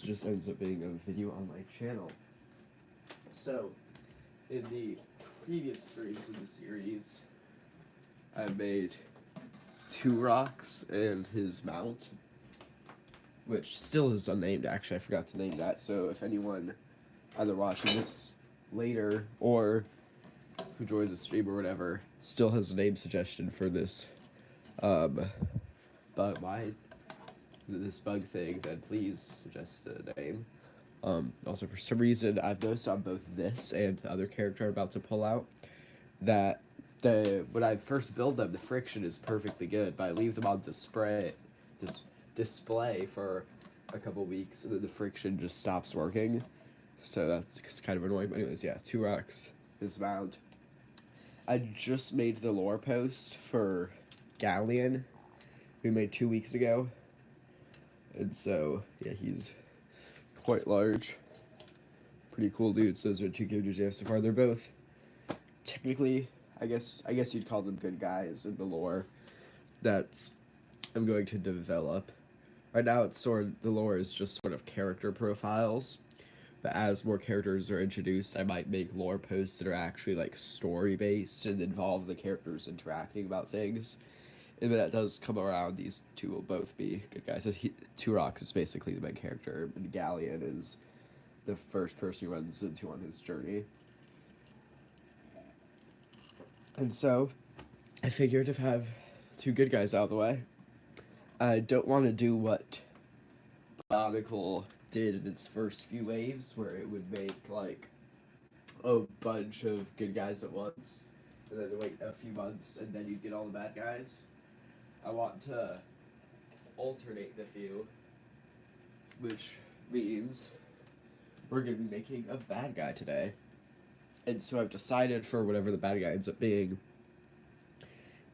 just ends up being a video on my channel. So, in the previous streams of the series, I made Turok and his mount, which still is unnamed. Actually, I forgot to name that. So if anyone either watching this later or who joins the stream or whatever still has a name suggestion for this this bug thing, then please suggest a name. Also, for some reason, I've noticed on both this and the other character I'm about to pull out that when I first build them, the friction is perfectly good, but I leave them on display for a couple weeks, and then the friction just stops working. So that's kind of annoying. But anyways, yeah, Turok is mount. I just made the lore post for Galleon. We made 2 weeks ago. And so, yeah, he's quite large. Pretty cool dudes. Those are two characters you have so far. They're both technically, I guess you'd call them good guys in the lore that I'm going to develop. Right now, the lore is just sort of character profiles. But as more characters are introduced, I might make lore posts that are actually like story based and involve the characters interacting about things. And when that does come around, these two will both be good guys. So Turok is basically the main character, and Galleon is the first person he runs into on his journey. And so, I figured if I have two good guys out of the way, I don't want to do what Bionicle did in its first few waves, where it would make like a bunch of good guys at once, and then wait a few months, and then you'd get all the bad guys. I want to alternate the few, which means we're going to be making a bad guy today. And so I've decided for whatever the bad guy ends up being,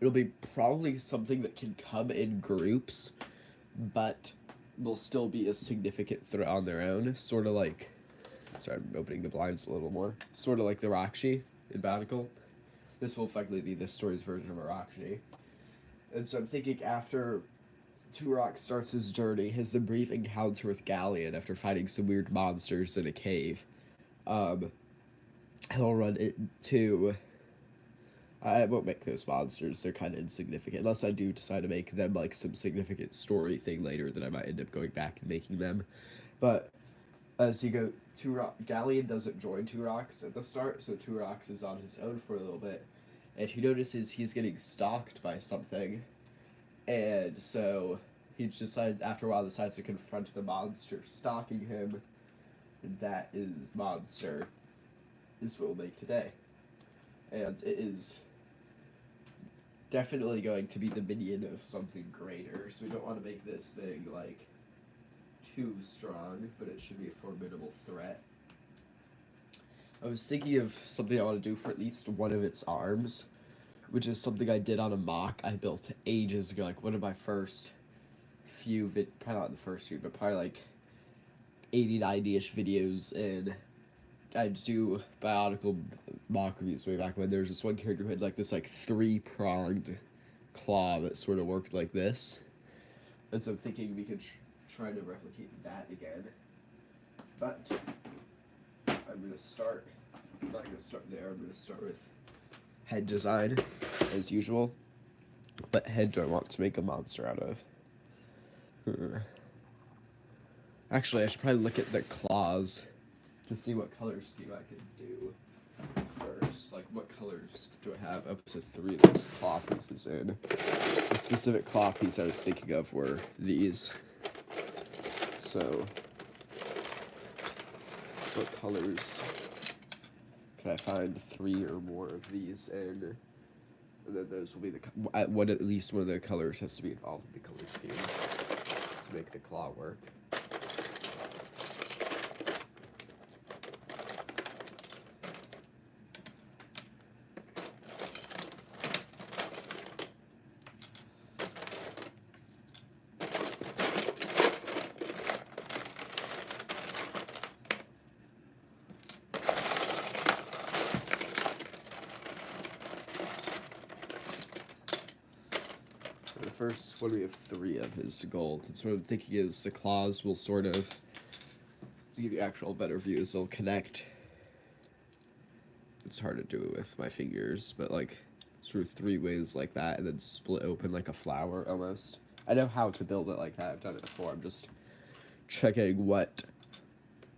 it'll be probably something that can come in groups, but will still be a significant threat on their own. Sort of like, sorry, I'm opening the blinds a little more. Sort of like the Rakshi in Bionicle. This will effectively be this story's version of a Rakshi. And so I'm thinking after Turok starts his journey, his brief encounter with Galleon after fighting some weird monsters in a cave, he'll run into... I won't make those monsters, they're kind of insignificant, unless I do decide to make them like some significant story thing later, that I might end up going back and making them. But as you go, Galleon doesn't join Turok at the start, so Turok is on his own for a little bit, and he notices he's getting stalked by something, and so he decides, after a while, decides to confront the monster stalking him, and that monster is what we'll make today. And it is definitely going to be the minion of something greater, so we don't want to make this thing, like, too strong, but it should be a formidable threat. I was thinking of something I want to do for at least one of its arms, which is something I did on a mock I built ages ago, like one of my first few, probably not the first few, but probably like 80, 90-ish videos, and I'd do Bionicle mock reviews way back when. There was this one character who had like this like 3-pronged claw that sort of worked like this, and so I'm thinking we could try to replicate that again. But I'm going to start, I'm not going to start there, I'm going to start with head design, as usual. What head do I want to make a monster out of? Actually, I should probably look at the claws to see what color scheme I could do first. Like, what colors do I have? Up to 3 of those claw pieces in. The specific claw piece I was thinking of were these. So, what colors can I find 3 or more of these in? And then those will be at least one of the colors has to be involved in the color scheme to make the claw work. First one we have 3 of is gold. And so what I'm thinking is the claws will sort of to give you actual better views, they'll connect. It's hard to do it with my fingers, but like sort of 3 ways like that, and then split open like a flower almost. I know how to build it like that. I've done it before. I'm just checking what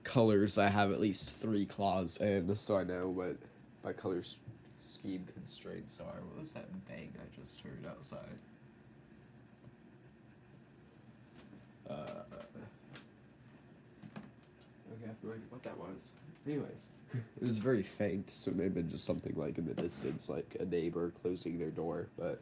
colors I have at least 3 claws in, so I know what my color scheme constraints are. What was that bang I just heard outside? Okay, I have no idea what that was. Anyways, it was very faint, so it may have been just something like in the distance, like a neighbor closing their door, but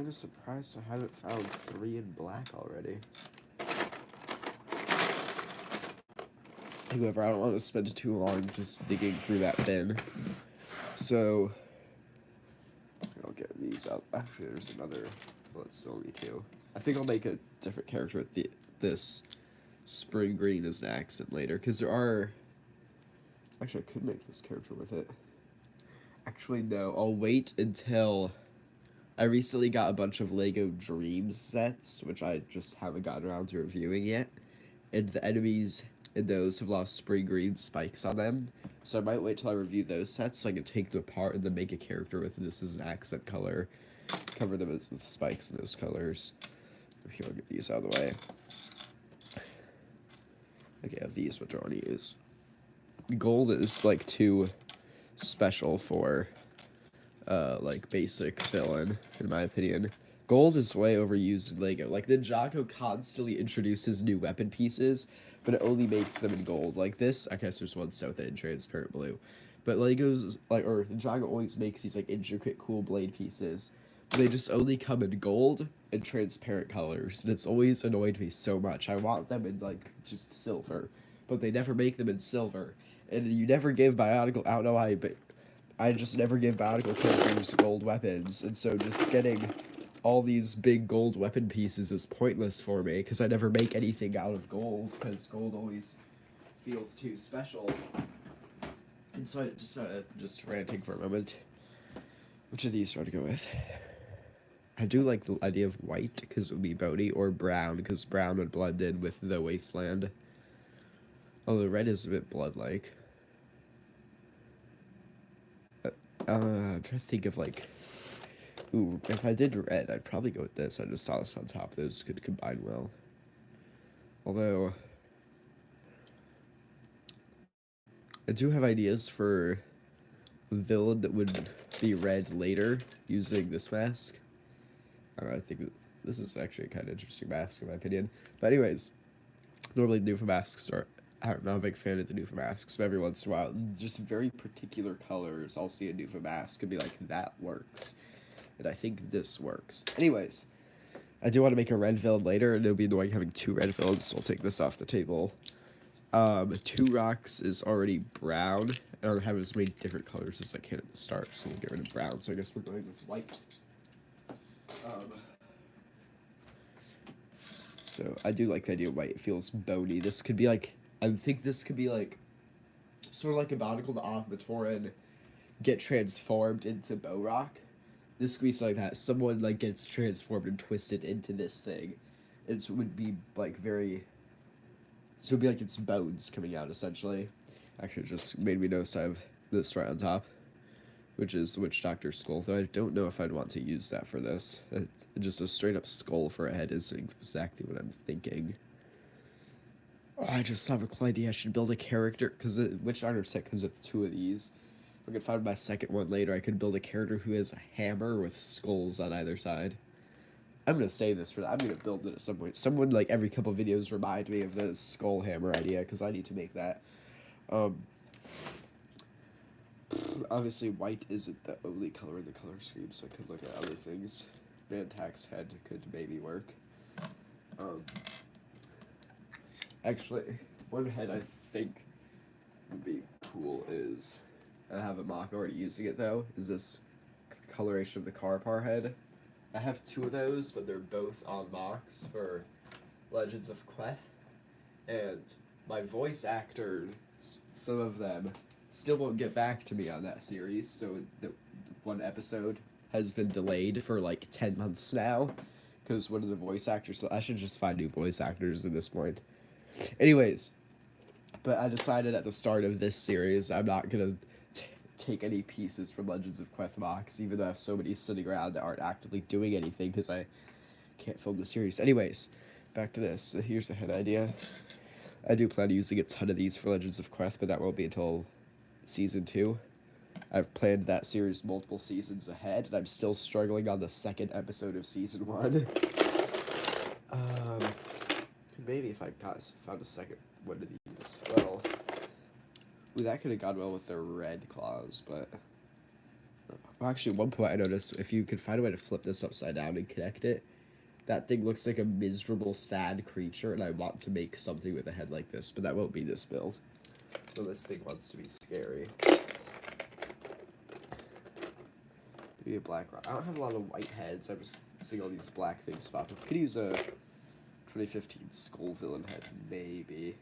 kind of surprised I haven't found 3 in black already. However, I don't want to spend too long just digging through that bin. So, I'll get these out. Actually, there's another. Well, it's still only 2. I think I'll make a different character with this spring green as an accent later, because there are. Actually, I could make this character with it. Actually, no. I'll wait until. I recently got a bunch of Lego Dreams sets, which I just haven't gotten around to reviewing yet. And the enemies in those have lost spring green spikes on them. So I might wait till I review those sets so I can take them apart and then make a character with this as an accent color. Cover them with spikes in those colors. Okay, I'll get these out of the way. Okay, I have these, which I want to use. Gold is like too special for like basic villain, in my opinion. Gold is way overused in Lego. Like, Ninjago constantly introduces new weapon pieces, but it only makes them in gold. Like this, I guess there's one so thin, transparent blue. But Lego's, like, or Ninjago always makes these, like, intricate, cool blade pieces. But they just only come in gold and transparent colors. And it's always annoyed me so much. I want them in, like, just silver. But they never make them in silver. And you never give Bionicle, I don't know why, but I just never give Bionicle characters gold weapons, and so just getting all these big gold weapon pieces is pointless for me, because I never make anything out of gold, because gold always feels too special. And so I just ranting for a moment. Which of these do I go with? I do like the idea of white, because it would be bony, or brown, because brown would blend in with the wasteland. Although red is a bit blood-like. I'm trying to think of, like, ooh, if I did red, I'd probably go with this. I just saw this on top. Those could combine well. Although, I do have ideas for a villain that would be red later using this mask. I don't know, I think this is actually a kind of interesting mask in my opinion. But anyways, normally Nufa masks are, I'm not a big fan of the Nufa masks, but every once in a while, just very particular colors, I'll see a Nufa mask and be like, that works. And I think this works. Anyways, I do want to make a red villain later, and it'll be annoying having 2 red villains, so I'll take this off the table. 2 rocks is already brown. I don't have as many different colors as I can at the start, so we'll get rid of brown, so I guess we're going with white. So I do like the idea of white. It feels bony. This could be like, I think this could be like, sort of like a Bionicle to Matoran get transformed into Bow Rock. This could be something like that. Someone like gets transformed and twisted into this thing. It would be like very, so it would be like its bones coming out essentially. Actually, it just made me notice I have this right on top, which is the Witch Doctor's skull, though I don't know if I'd want to use that for this. Just a straight up skull for a head is exactly what I'm thinking. Oh, I just have a cool idea. I should build a character, because the Witch Doctor set comes with 2 of these. If I could find my second one later, I could build a character who has a hammer with skulls on either side. I'm gonna save this for that. I'm gonna build it at some point. Someone like every couple videos remind me of the skull hammer idea because I need to make that. Obviously, white isn't the only color in the color scheme, so I could look at other things. Mantax's head could maybe work. Actually, one head I think would be cool is, I have a mock already using it though, is this coloration of the Carpar head. I have two of those, but they're both on mocks for Legends of Queth, and my voice actors, some of them, still won't get back to me on that series, so the one episode has been delayed for like 10 months now, because one of the voice actors, so I should just find new voice actors at this point. Anyways, but I decided at the start of this series I'm not gonna take any pieces from Legends of Queth mocks, even though I have so many sitting around that aren't actively doing anything because I can't film the series. Anyways, back to this. So here's a head idea. I do plan on using a ton of these for Legends of Queth, but that won't be until Season 2. I've planned that series multiple seasons ahead, and I'm still struggling on the second episode of Season 1. Maybe if I found a second one of these. Well, that could have gone well with the red claws, but... Well, actually, at one point I noticed if you could find a way to flip this upside down and connect it, that thing looks like a miserable, sad creature, and I want to make something with a head like this, but that won't be this build. So this thing wants to be scary. Maybe a black rock. I don't have a lot of white heads. I'm just seeing all these black things pop up. Could use a 2015 Skull Villain head, maybe.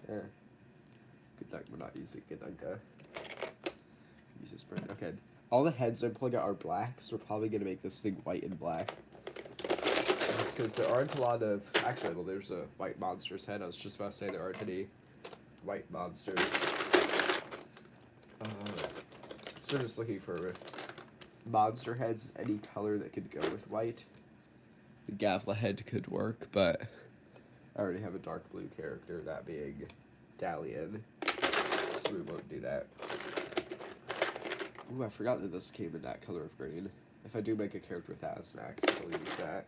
Good luck, we're not using Bionicle. Use this burn. Okay. All the heads I'm pulling out are black, so we're probably gonna make this thing white and black. Just because there aren't a lot of... Actually, well, there's a white monster's head. I was just about to say there aren't any white monsters. So we're just looking for monster heads, any color that could go with white. The Gavla head could work, but I already have a dark blue character, that being Dalian, so we won't do that. Ooh, I forgot that this came in that color of green. If I do make a character with Asmax, I'll use that.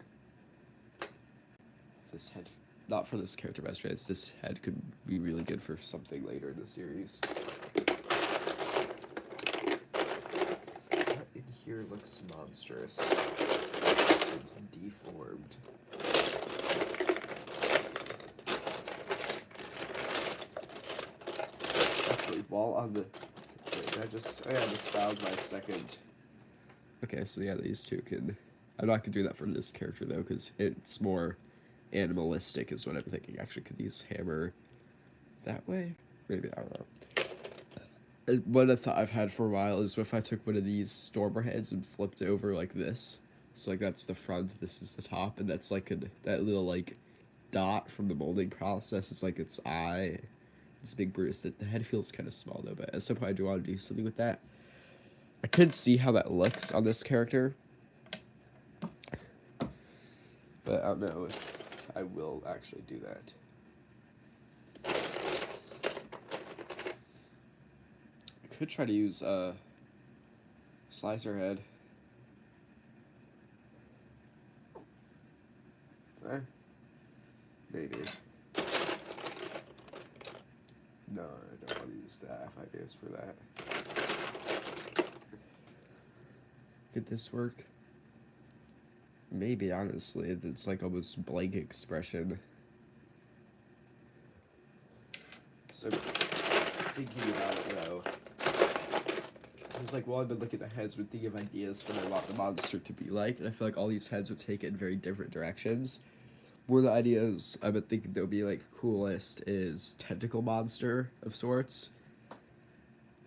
This head, not for this character, best friends, this head could be really good for something later in the series. What in here looks monstrous? It's deformed. Actually, while on the... Wait, I just found my second... Okay, so yeah, these two can... I'm not going to do that for this character, though, because it's more animalistic is what I'm thinking. Actually, could these hammer that way? Maybe, I don't know. One thought I've had for a while is if I took one of these Stormer heads and flipped it over like this. So, like, that's the front, this is the top, and that's, like, that little, like, dot from the molding process is, like, its eye. It's a big bruise. The head feels kind of small, though, but at some point I do want to do something with that. I could see how that looks on this character. But I don't know if I will actually do that. I could try to use a slicer head. Maybe. No, I don't want to use that. I have ideas for that. Could this work? Maybe, honestly. It's like almost blank expression. So, thinking about it, though, it's like, well, I've been looking at heads, but thinking of ideas for what I want the monster to be like, and I feel like all these heads would take it in very different directions. One of the ideas I've been thinking that would be, like, coolest is tentacle monster of sorts.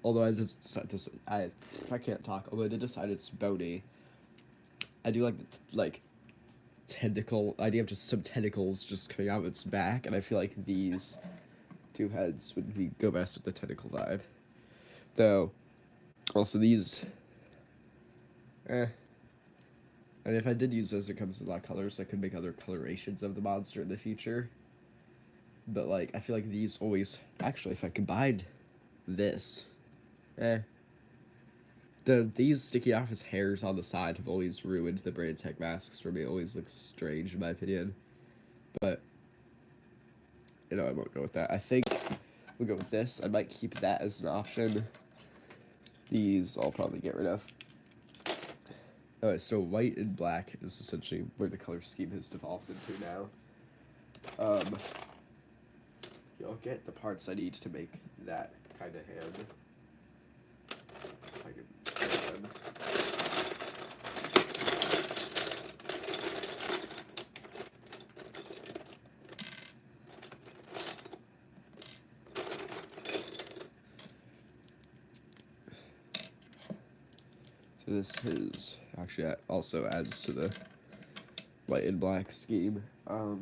Although I can't talk, although I did decide it's bony. I do like the, tentacle idea of just some tentacles just coming out of its back, and I feel like these two heads would go best with the tentacle vibe. Though, also these, and if I did use this, it comes in a lot of colors, so I could make other colorations of the monster in the future. But, like, I feel like these always... Actually, if I combined this Eh. These sticky off his hairs on the side have always ruined the brain tech masks for me. It always looks strange in my opinion. But I won't go with that. I think we'll go with this. I might keep that as an option. These I'll probably get rid of. Alright, so white and black is essentially where the color scheme has devolved into now. I'll get the parts I need to make that kind of hand. If I can get them. So this is actually also adds to the white and black scheme. Might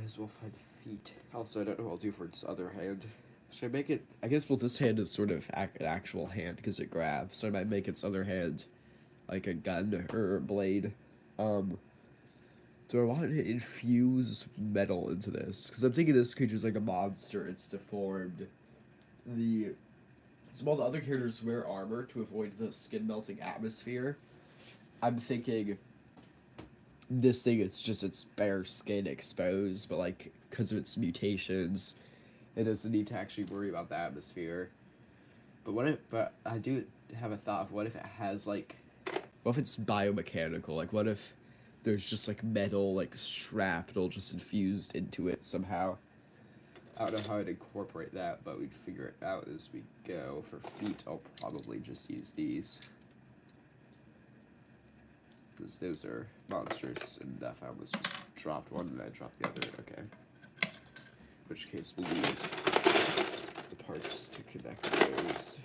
as well find feet. Also, I don't know what I'll do for its other hand. Should I make it? I guess, well, this hand is sort of an actual hand because it grabs. So I might make its other hand like a gun or a blade. Do I want to infuse metal into this? Because I'm thinking this creature's like a monster. It's deformed. Some of the other characters wear armor to avoid the skin melting atmosphere. I'm thinking this thing, it's just its bare skin exposed, but like because of its mutations, it doesn't need to actually worry about the atmosphere. But I do have a thought of what if it has like, what if it's biomechanical? Like what if there's just like metal, like shrapnel just infused into it somehow? I don't know how I'd incorporate that, but we'd figure it out as we go. For feet, I'll probably just use these. Because those are monstrous enough. I almost just dropped one and I dropped the other. Okay. In which case, we'll need the parts to connect those.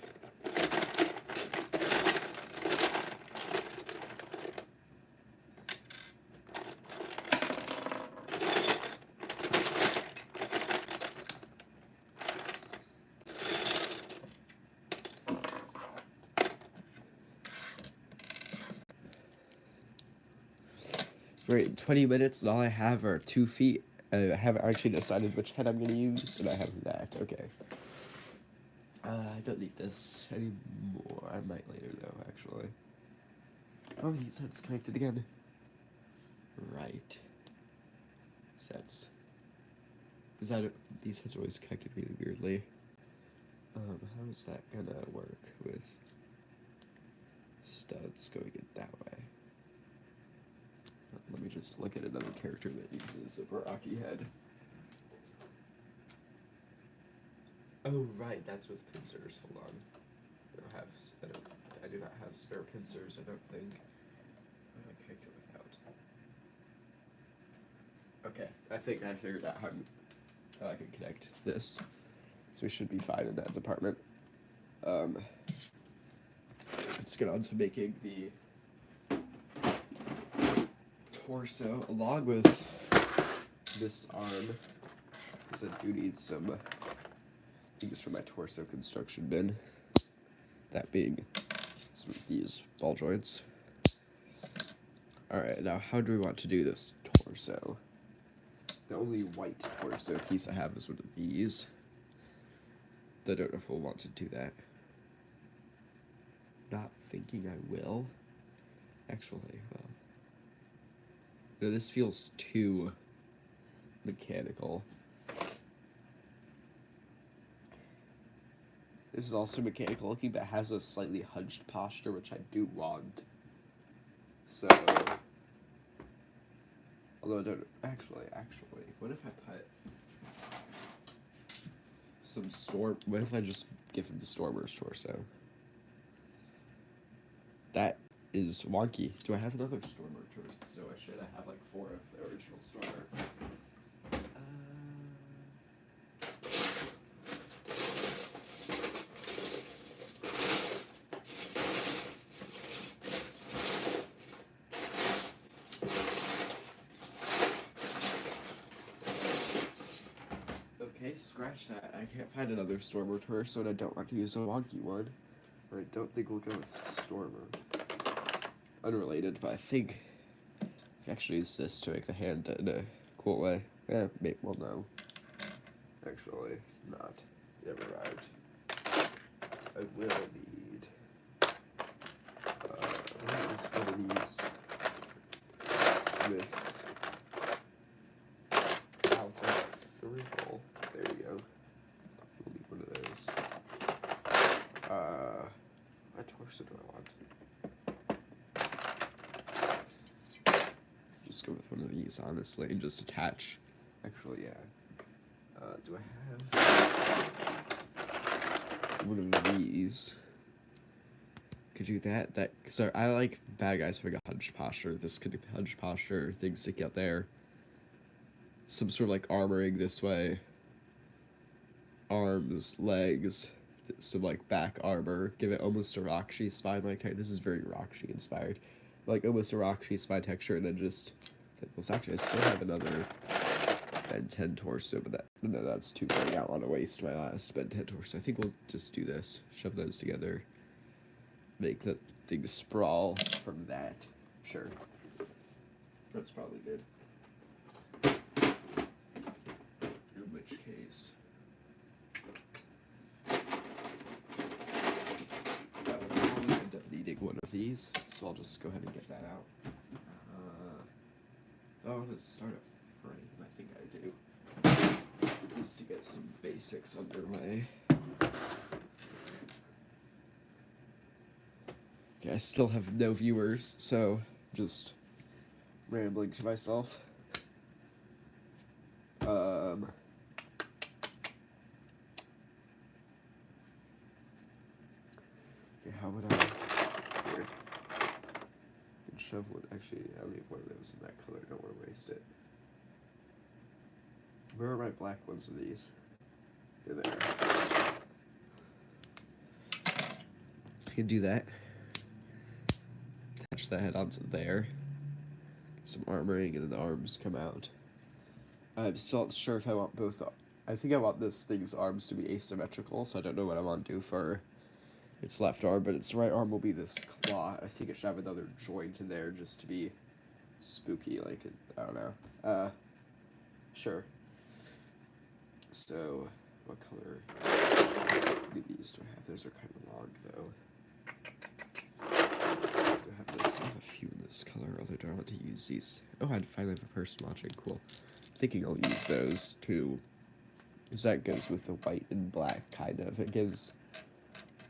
Great, 20 minutes, and all I have are 2 feet. I haven't actually decided which head I'm going to use, and I have that. Okay. I don't need this anymore. I might later, though, actually. Oh, these heads connected again. Right. Sets. These heads are always connected really weirdly. How is that gonna work with studs going in that way? Let me just look at another character that uses a Baraki head. Oh, right, that's with pincers. Hold on. I do not have spare pincers, I don't think. How do I connect it without? Okay, I think I figured out how I can connect this. So we should be fine in that department. Let's get on to making the torso along with this arm, because I do need some things for my torso construction bin, that being some of these ball joints. Alright, now how do we want to do this torso? The only white torso piece I have is one of these. I don't know if we'll want to do that. Not thinking I will. Actually, well, no, this feels too mechanical. This is also mechanical looking, but has a slightly hunched posture, which I do want. So, although I don't, actually, what if I put what if I just give him Stormer's torso? That is wonky. Do I have another Stormer torso? So I should. I have like 4 of the original Stormer. Okay, scratch that. I can't find another Stormer torso, and I don't want to use a wonky one. I don't think we'll go with Stormer. Unrelated, but I think I can actually use this to make the hand in a cool way. Yeah, maybe, well, no. Actually, not. Never mind. I will need one of these with out of 3 hole. There you go. We'll need one of those. What torso do I want? Just go with one of these, honestly, and just attach. Actually, yeah. Do I have one of these? Could do that. So I like bad guys having a hunched posture. This could be hunched posture, things stick out there. Some sort of like armoring this way. Arms, legs, some like back armor. Give it almost a Rakshi spine like type. This is very Rakshi inspired. Like almost a Rakshi spine texture, and then just. Well, actually, I still have another Ben 10 torso, but that's too big. I don't want to waste my last Ben 10 torso. I think we'll just do this. Shove those together. Make the thing sprawl from that. Sure. That's probably good. In which case... I'll end up needing one of these, so I'll just go ahead and get that out. I want to start a frame, I think I do. Just to get some basics underway. Okay, I still have no viewers, so just rambling to myself. Okay, how would I... Here. Shove wood. Actually, I'll leave one of those in that color. I don't want to waste it. Where are my black ones of these? They're there. I can do that. Attach the head onto there. Some armoring, and then the arms come out. I'm still not sure if I want both. I think I want this thing's arms to be asymmetrical, so I don't know what I want to do for its left arm, but its right arm will be this claw. I think it should have another joint in there just to be spooky, like, I don't know. Sure. So, what color do these do I have? Those are kind of long, though. Do I have this? I have a few in this color, although do I want to use these? Oh, I finally have a person watching. Cool. I'm thinking I'll use those, too. Because that goes with the white and black, kind of. It gives...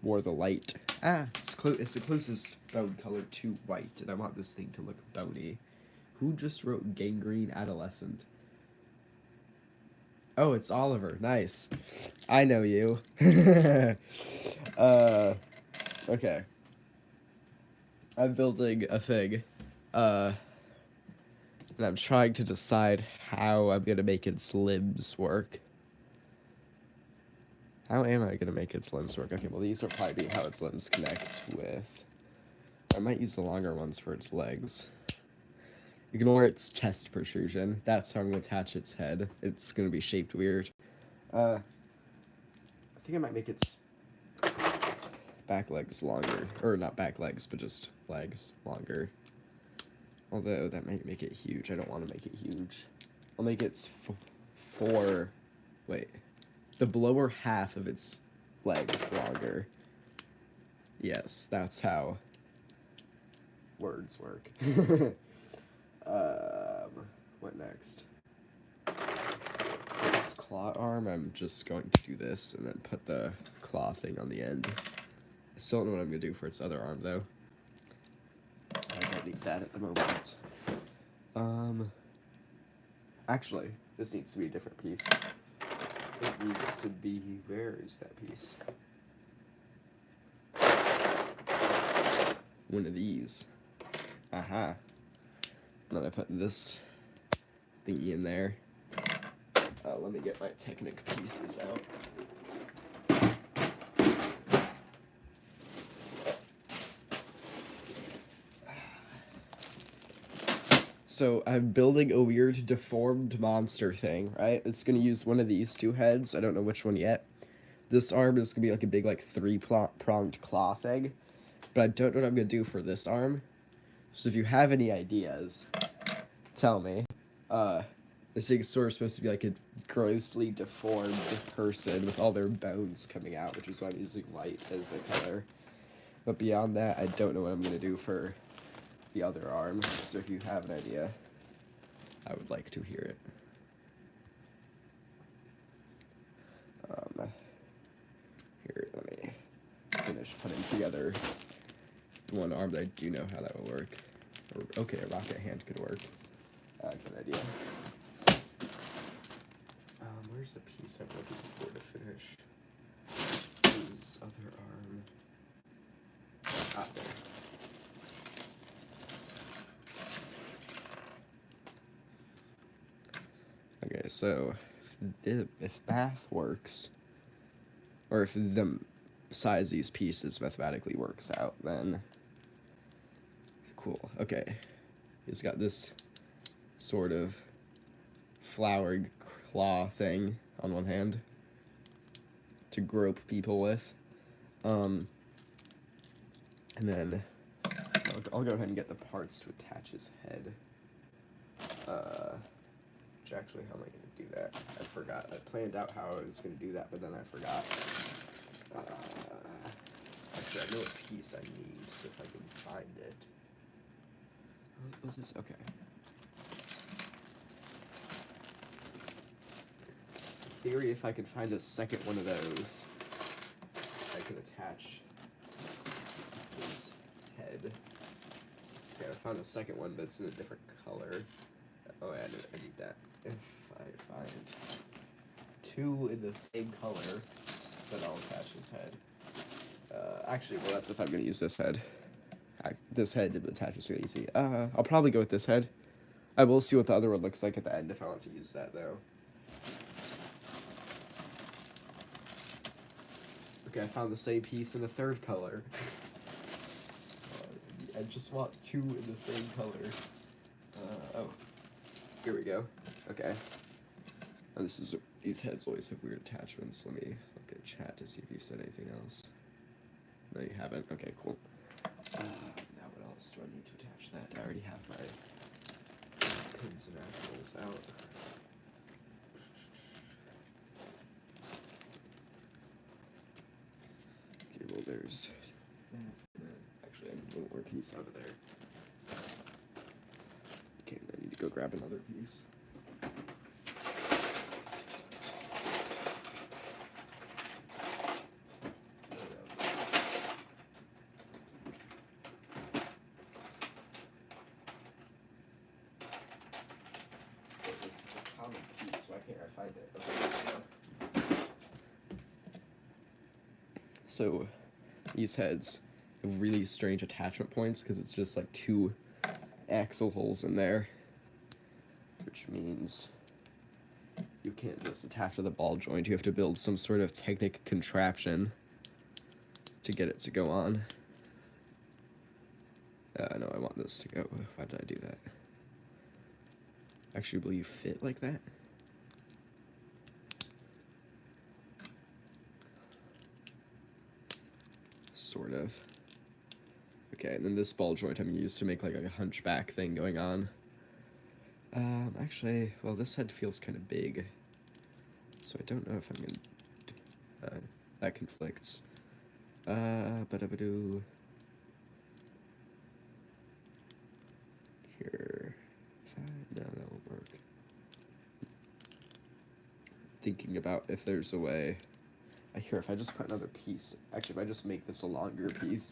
more the light. It's the closest bone color to white, and I want this thing to look bony. Who just wrote gangrene adolescent? Oh, it's Oliver. Nice. I know you. Okay. I'm building a thing. And I'm trying to decide how I'm gonna make its limbs work. How am I gonna make its limbs work? Okay, well these will probably be how its limbs connect with... I might use the longer ones for its legs. Ignore its chest protrusion. That's how I'm gonna attach its head. It's gonna be shaped weird. I think I might make its back legs longer. Or not back legs, but just legs longer. Although that might make it huge. I don't want to make it huge. I'll make its the lower half of its legs longer. Yes, that's how words work. What next? This claw arm, I'm just going to do this and then put the claw thing on the end. I still don't know what I'm going to do for its other arm, though. I don't need that at the moment. Actually, this needs to be a different piece. It needs to be... Where is that piece? One of these. Aha. Then I put this thingy in there. Let me get my Technic pieces out. So I'm building a weird deformed monster thing, right? It's gonna use one of these two heads. I don't know which one yet. This arm is gonna be like a big, like, three-pronged claw thing. But I don't know what I'm gonna do for this arm. So if you have any ideas, tell me. This thing's sort of supposed to be like a grossly deformed person with all their bones coming out, which is why I'm using white as a color. But beyond that, I don't know what I'm going to do for the other arm, so if you have an idea, I would like to hear it. Here, let me finish putting together one arm that I do know how that will work. Or, okay, a rocket hand could work. Good idea. Where's the piece I'm looking for to finish his other arm? Ah, there. Okay, so if math works, or if the size of these pieces mathematically works out, then cool. Okay, he's got this sort of flowered claw thing on one hand to grope people with, and then I'll go ahead and get the parts to attach his head. Which actually, how am I going to do that? I forgot. I planned out how I was going to do that, but then I forgot. Actually, I know what piece I need, so if I can find it. What's this? Okay. In theory, if I can find a second one of those, I can attach his head. Okay, I found a second one, but it's in a different color. Oh, I need that. If I find two in the same color, then I'll attach his head. Actually, well, that's if I'm going to use this head. This head attaches really easy. I'll probably go with this head. I will see what the other one looks like at the end if I want to use that, though. Okay, I found the same piece in a third color. I just want two in the same color. Oh. Here we go. Okay. Oh, these heads always have weird attachments. Let me look at chat to see if you said anything else. No, you haven't. Okay, cool. Now what else do I need to attach that? I already have my pins and axles out. Okay, well there's... Actually, I need one more piece out of there. Okay, I need to go grab another piece. This is a common piece, so why can't I find it? Okay. So, these heads have really strange attachment points because it's just like two axle holes in there, which means you can't just attach to the ball joint. You have to build some sort of technic contraption to get it to go on. No, I want this to go. Why did I do that? Actually, will you fit like that? Sort of. Okay, and then this ball joint I'm used to make like a hunchback thing going on. Actually, well, this head feels kind of big, so I don't know if I'm gonna. That conflicts. Ba-da-ba-doo. Here. No, that won't work. Thinking about if there's a way. I hear if I just put another piece. Actually, if I just make this a longer piece.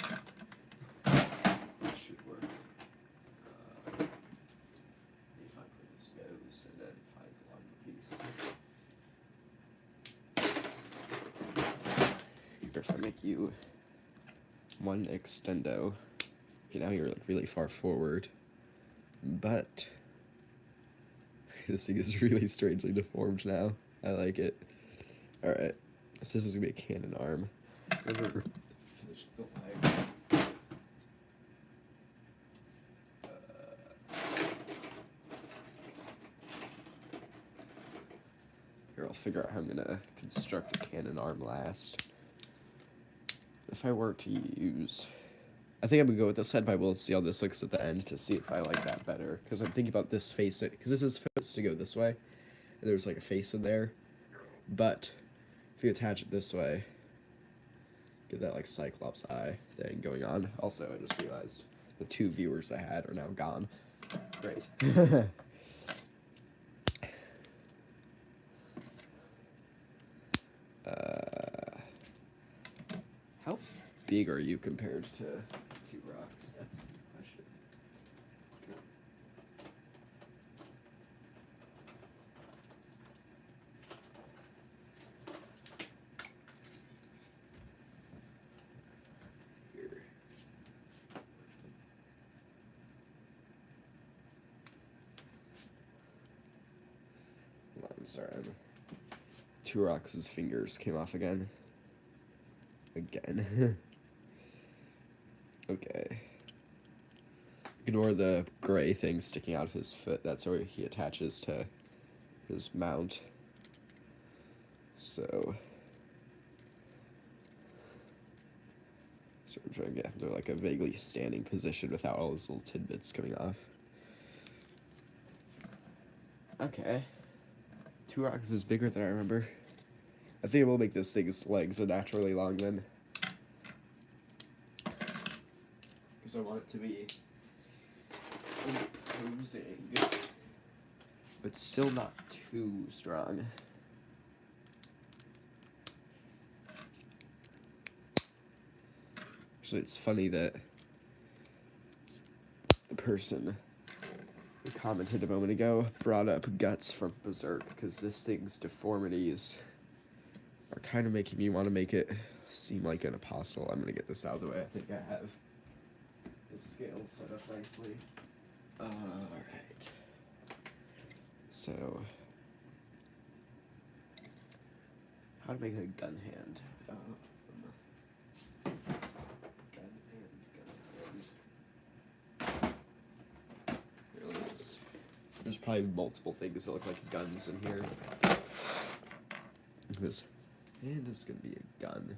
If I make you one extendo, okay, now you're like really far forward, but this thing is really strangely deformed now. I like it. All right, so this is gonna be a cannon arm. Never finished the legs. Here, I'll figure out how I'm gonna construct a cannon arm last. If I were to use... I think I'm going to go with this head, but I will see how this looks at the end to see if I like that better. Because I'm thinking about this face, because this is supposed to go this way. and there's like a face in there. But if you attach it this way, get that like Cyclops eye thing going on. Also, I just realized the 2 viewers I had are now gone. Great. How big are you compared to T-Rocks? That's a good question. Here. Hold on, sorry. T-Rocks' fingers came off again. Okay. Ignore the gray thing sticking out of his foot. That's where he attaches to his mount. So I'm trying to get him to like a vaguely standing position without all his little tidbits coming off. Okay. T-Rocks is bigger than I remember. I think I will make this thing's legs unnaturally long then. Because I want it to be imposing, but still not too strong. Actually, it's funny that the person who commented a moment ago brought up Guts from Berserk, because this thing's deformities are kind of making me want to make it seem like an apostle. I'm going to get this out of the way. I think I have the scale set up nicely. Alright. So, how to make a gun hand. There's probably multiple things that look like guns in here. This hand is going to be a gun.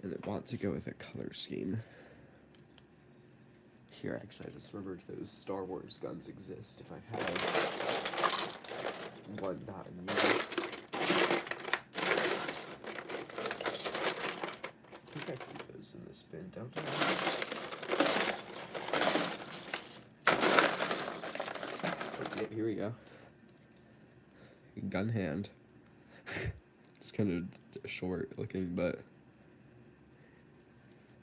And I want to go with a color scheme. Here, actually, I just remembered those Star Wars guns exist if I have one not in use. I think I keep those in this bin, don't I? Okay, here we go. Gun hand. It's kind of short looking, but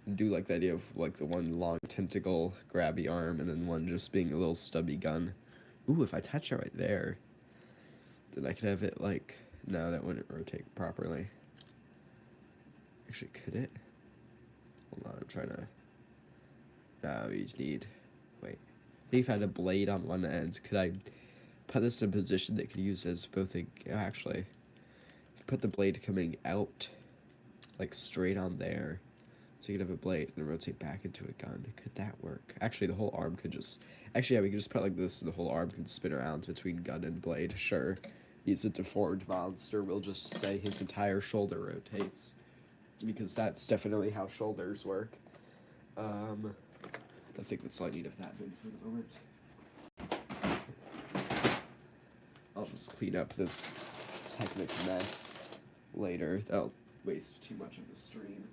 I do like the idea of like the one long tentacle grabby arm and then one just being a little stubby gun. Ooh, if I attach it right there, then I could have it like, no, that wouldn't rotate properly. Actually, could it? Hold on, I'm trying to, no, you need, wait. I think if I had a blade on one end, could I put this in a position that could use as both a, actually, put the blade coming out, like straight on there. So you could have a blade and then rotate back into a gun. Could that work? Actually, the whole arm could just... Actually, yeah, we could just put it like this, and the whole arm can spin around between gun and blade. Sure. He's a deformed monster. We'll just say his entire shoulder rotates. Because that's definitely how shoulders work. I think that's all I need of that bin for the moment. I'll just clean up this technic mess later. That'll waste too much of the stream.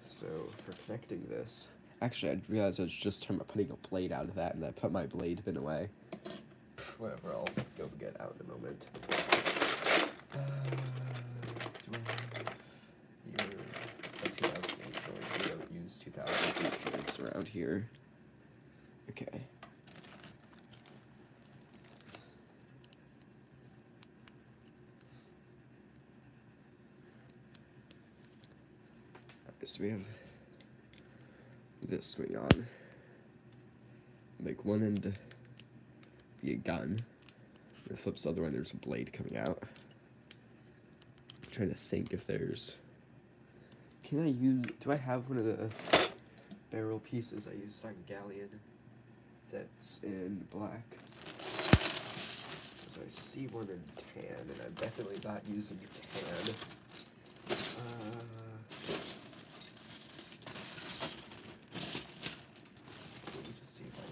So, for connecting this... Actually, I realized I was just putting a blade out of that, and I put my blade bin away. Whatever, I'll go get out in a moment. Do I have your 2008 joint? We don't use 2008 joints around here. Okay. So we have this going on. Make one end be a gun. And it flips the other one, there's a blade coming out. I'm trying to think if there's... Can I use... Do I have one of the barrel pieces I used on Galleon that's in black? So I see one in tan, and I'm definitely not using tan. Let me just see if I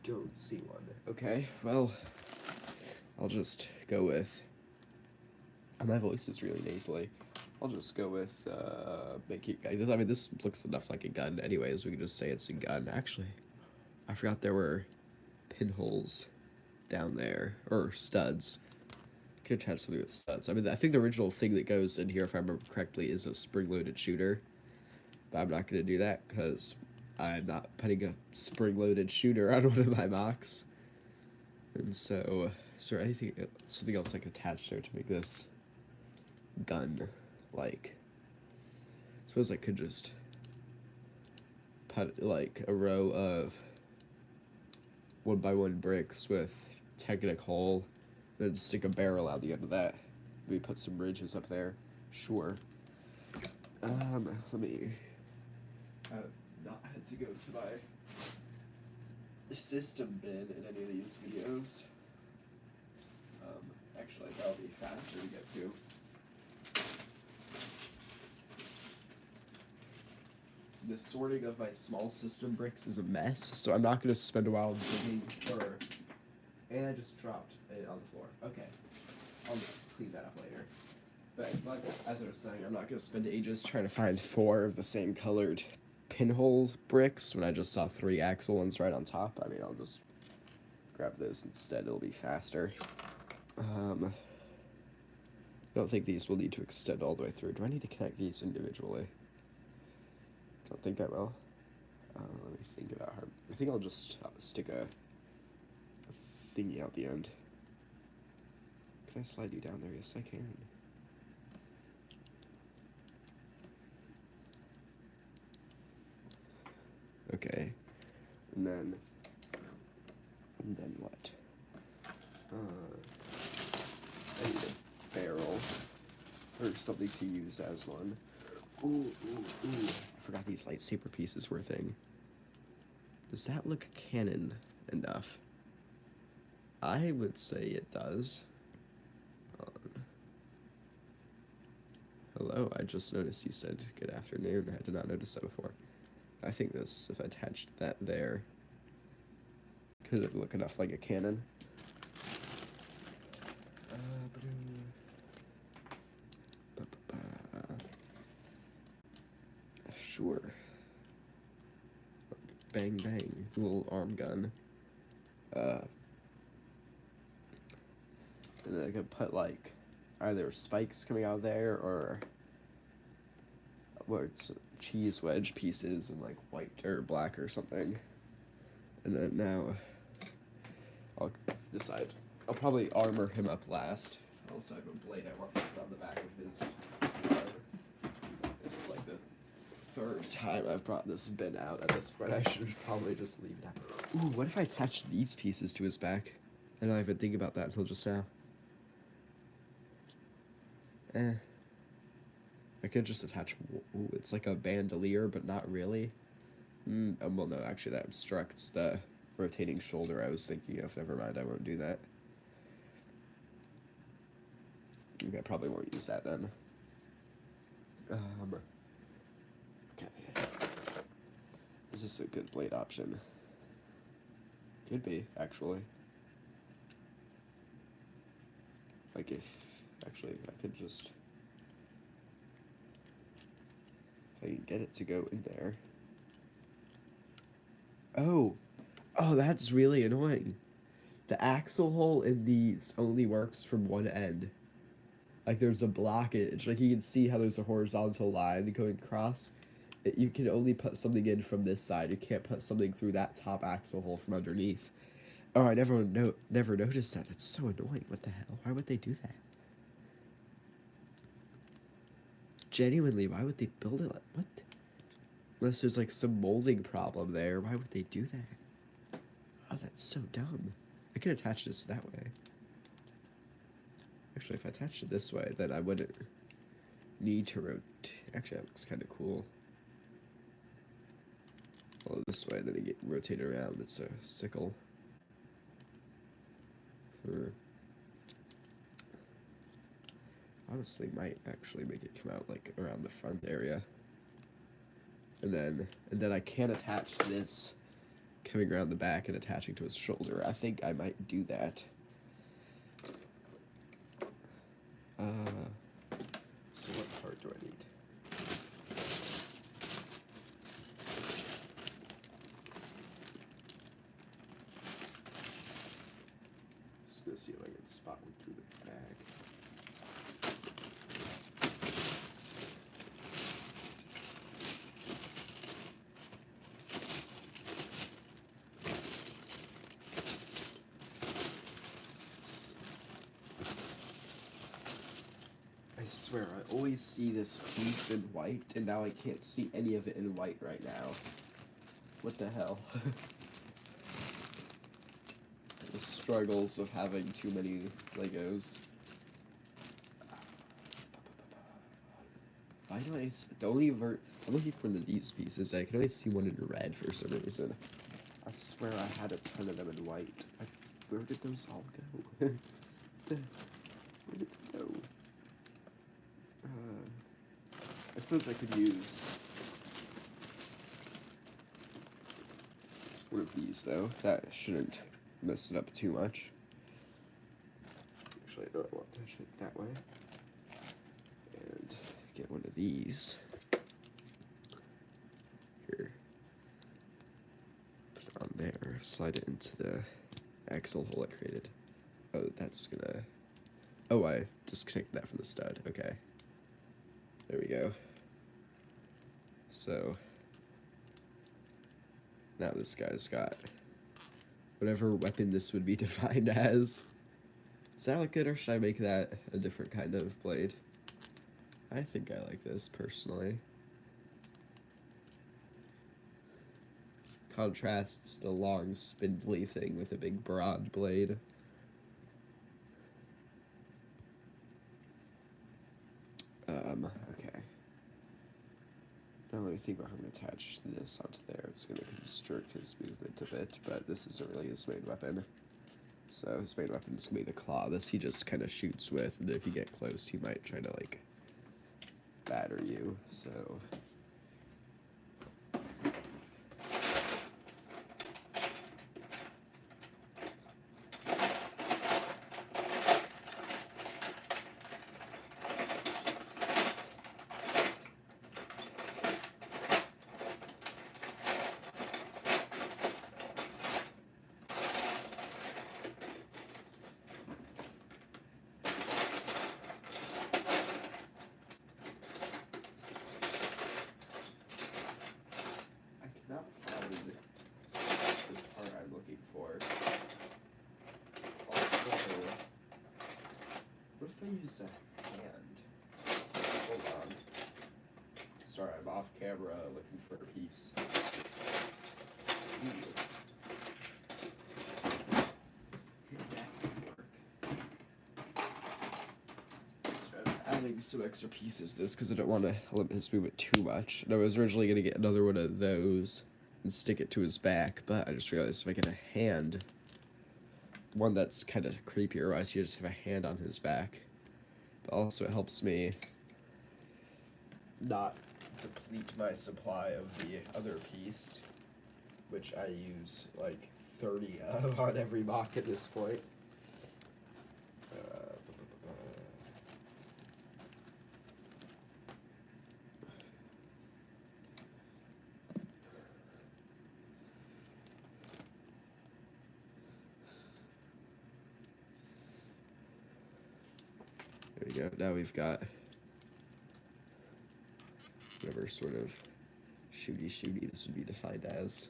don't see one. Okay, well, I'll just go with... My voice is really nasally. I'll just go with, making... I mean, this looks enough like a gun anyways. We can just say it's a gun. Actually, I forgot there were pinholes down there. Or studs. I could attach something with studs. I mean, I think the original thing that goes in here, if I remember correctly, is a spring-loaded shooter. But I'm not going to do that, because I'm not putting a spring-loaded shooter on one of my mocks. And so, is there something else I could attach there to make this gun-like? I suppose I could just put, like, a row of 1x1 bricks with Technic hole, then stick a barrel out the end of that. Maybe put some ridges up there. Sure. Let me... I've not had to go to my system bin in any of these videos. Actually, that'll be faster to get to. The sorting of my small system bricks is a mess, so I'm not going to spend a while digging for... And I just dropped it on the floor. Okay. I'll just clean that up later. But like, as I was saying, I'm not going to spend ages trying to find 4 of the same colored pinhole bricks when I just saw 3 axle ones right on top. I mean, I'll just grab those instead. It'll be faster. I don't think these will need to extend all the way through. Do I need to connect these individually? I don't think I will. Let me think about how... I think I'll just stick a thingy out the end. Can I slide you down there? Yes, I can. Okay. And then what? I need a barrel or something to use as one. Ooh. I forgot these lightsaber pieces were a thing. Does that look canon enough? I would say it does. Hello, I just noticed you said good afternoon. I did not notice that before. I think this, if I attached that there, could it look enough like a cannon? Sure. Bang bang, little arm gun. And then I could put like either spikes coming out of there or it's cheese wedge pieces in like white or black or something. And then now I'll decide. I'll probably armor him up last. I'll decide what blade I want to put on the back of his arm. This is like the 3rd time I've brought this bin out at this point. I should probably just leave it out. Ooh, what if I attached these pieces to his back? I didn't even think about that until just now. I could just attach... Ooh, it's like a bandolier, but not really. Well, no, actually that obstructs the rotating shoulder I was thinking of. Never mind, I won't do that. Okay, I probably won't use that then. Okay. Is this a good blade option? Could be, actually. Like if... Actually, I could just... If I can get it to go in there. Oh, that's really annoying. The axle hole in these only works from one end. Like there's a blockage. Like you can see how there's a horizontal line going across. You can only put something in from this side. You can't put something through that top axle hole from underneath. Oh, I never noticed that. It's so annoying. What the hell? Why would they do that? Genuinely, why would they build it like... What? Unless there's like some molding problem there. Why would they do that? Oh, that's so dumb. I could attach this that way. Actually, if I attached it this way, then I wouldn't need to rotate. Actually, that looks kind of cool. Well, this way, then you get rotated around. It's a sickle. Honestly, might actually make it come out like around the front area. And then I can attach this coming around the back and attaching to his shoulder. I think I might do that. So what part do I need? Just gonna see if I can spot him through the bag. I swear, I always see this piece in white, and now I can't see any of it in white right now. What the hell? The struggles of having too many Legos. Why do I'm looking for these pieces. I can only see one in red for some reason. I swear I had a ton of them in white. Where did those all go? Where did it go? I suppose I could use one of these, though. That shouldn't mess it up too much. Actually, I don't want to touch it that way. And get one of these. Here. Put it on there. Slide it into the axle hole I created. Oh, that's gonna... Oh, I disconnected that from the stud. Okay. There we go. So, now this guy's got whatever weapon this would be defined as. Does that look good, or should I make that a different kind of blade? I think I like this, personally. Contrasts the long, spindly thing with a big, broad blade. Okay. Now let me think about how I'm going to attach this onto there. It's going to constrict his movement a bit, but this isn't really his main weapon. So his main weapon is going to be the claw. This he just kind of shoots with, and if you get close, he might try to, like, batter you, so... What if I use a hand? Hold on. Sorry, I'm off camera looking for a piece. Ooh. Okay, that could work. So I'm adding some extra pieces to this because I don't want to limit his movement too much. And I was originally going to get another one of those and stick it to his back, but I just realized if I get a hand, one that's kind of creepier, I see just have a hand on his back. But also it helps me not deplete my supply of the other piece, which I use like 30 of on every mock at this point. There we go. Now we've got whatever sort of shooty this would be defined as.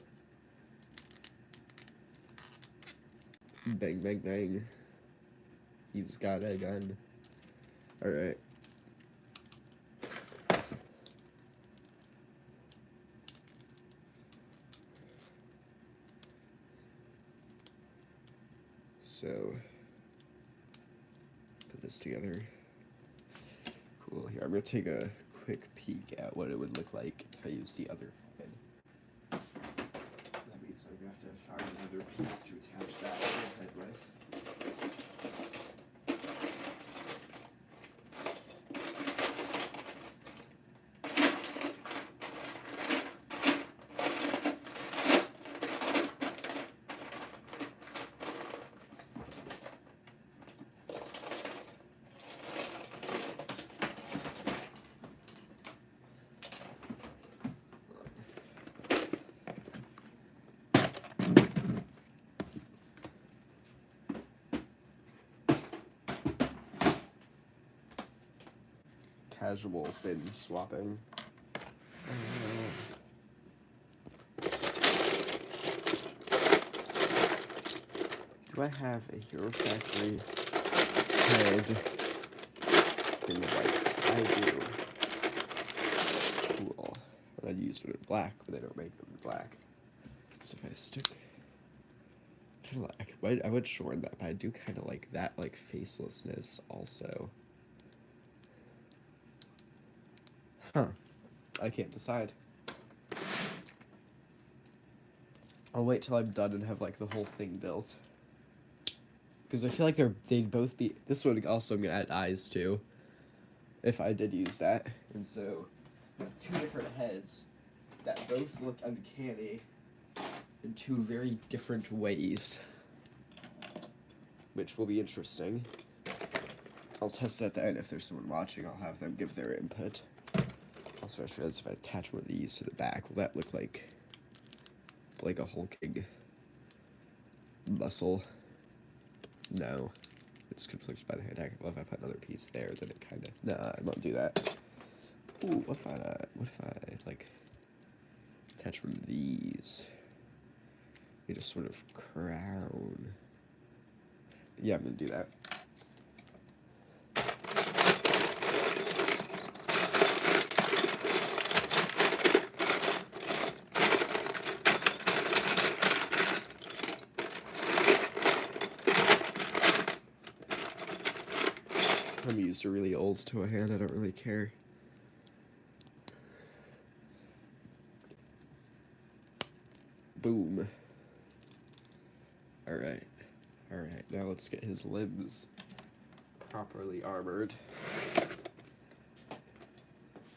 Bang, bang, bang. He's got a gun. Alright. So, put this together. Cool. Here, I'm going to take a quick peek at what it would look like if I use the other head. That means I'm going to have to find another piece to attach that head with. casual bin swapping. Do I have a Hero Factory head in white? I do. Cool. I'd use one in black, but they don't make them in black. So if I stick... Kind of like... I would shorten that, but I do kind of like that, like, facelessness also. Huh. I can't decide. I'll wait till I'm done and have, like, the whole thing built. Because I feel like they'd both be... This one also I'm going to add eyes to, if I did use that. And so, I have two different heads that both look uncanny in two very different ways, which will be interesting. I'll test at the end. If there's someone watching, I'll have them give their input. Also, I realized if I attach one of these to the back, will that look like a hulking muscle? No, it's conflicted by the hand. Well, if I put another piece there, then it kind of... Nah, I won't do that. Ooh, what if I like attach one of these? They just sort of crown. Yeah, I'm gonna do that. I'm used to really old to a hand, I don't really care. Boom. Alright. Alright, now let's get his limbs properly armored.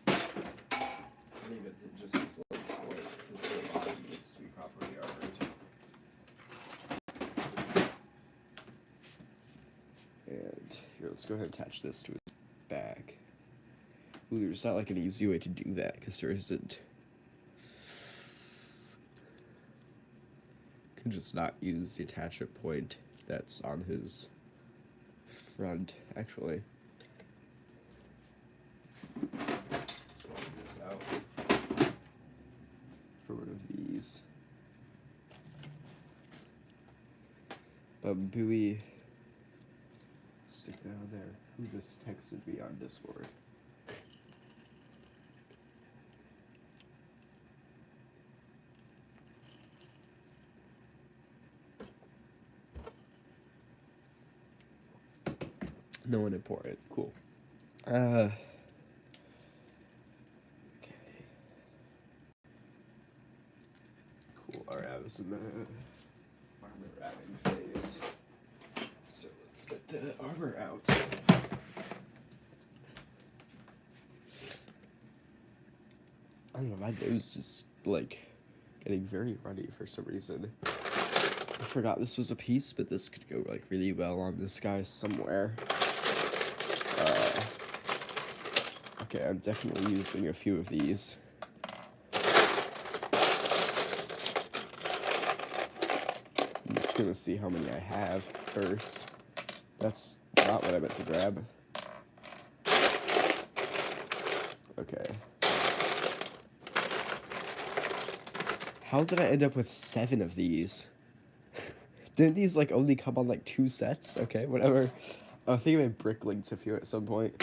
Even just his legs, his whole body needs to be properly armored. And here, let's go ahead and attach this to his back. Ooh, there's not like an easy way to do that, because there isn't. Can just not use the attachment point that's on his front, actually. Swap this out for one of these. Buoy. Stick that on there. Who just texted me on Discord? No one important. Cool. Okay. Cool. Alright, I was in the armor wrapping phase. So let's get the armor out. I don't know, my nose is like getting very runny for some reason. I forgot this was a piece, but this could go like really well on this guy somewhere. Okay, I'm definitely using a few of these. I'm just gonna see how many I have first. That's not what I meant to grab. Okay. How did I end up with 7 of these? Didn't these like only come on like 2 sets? Okay, whatever. I think I brick linked a few at some point.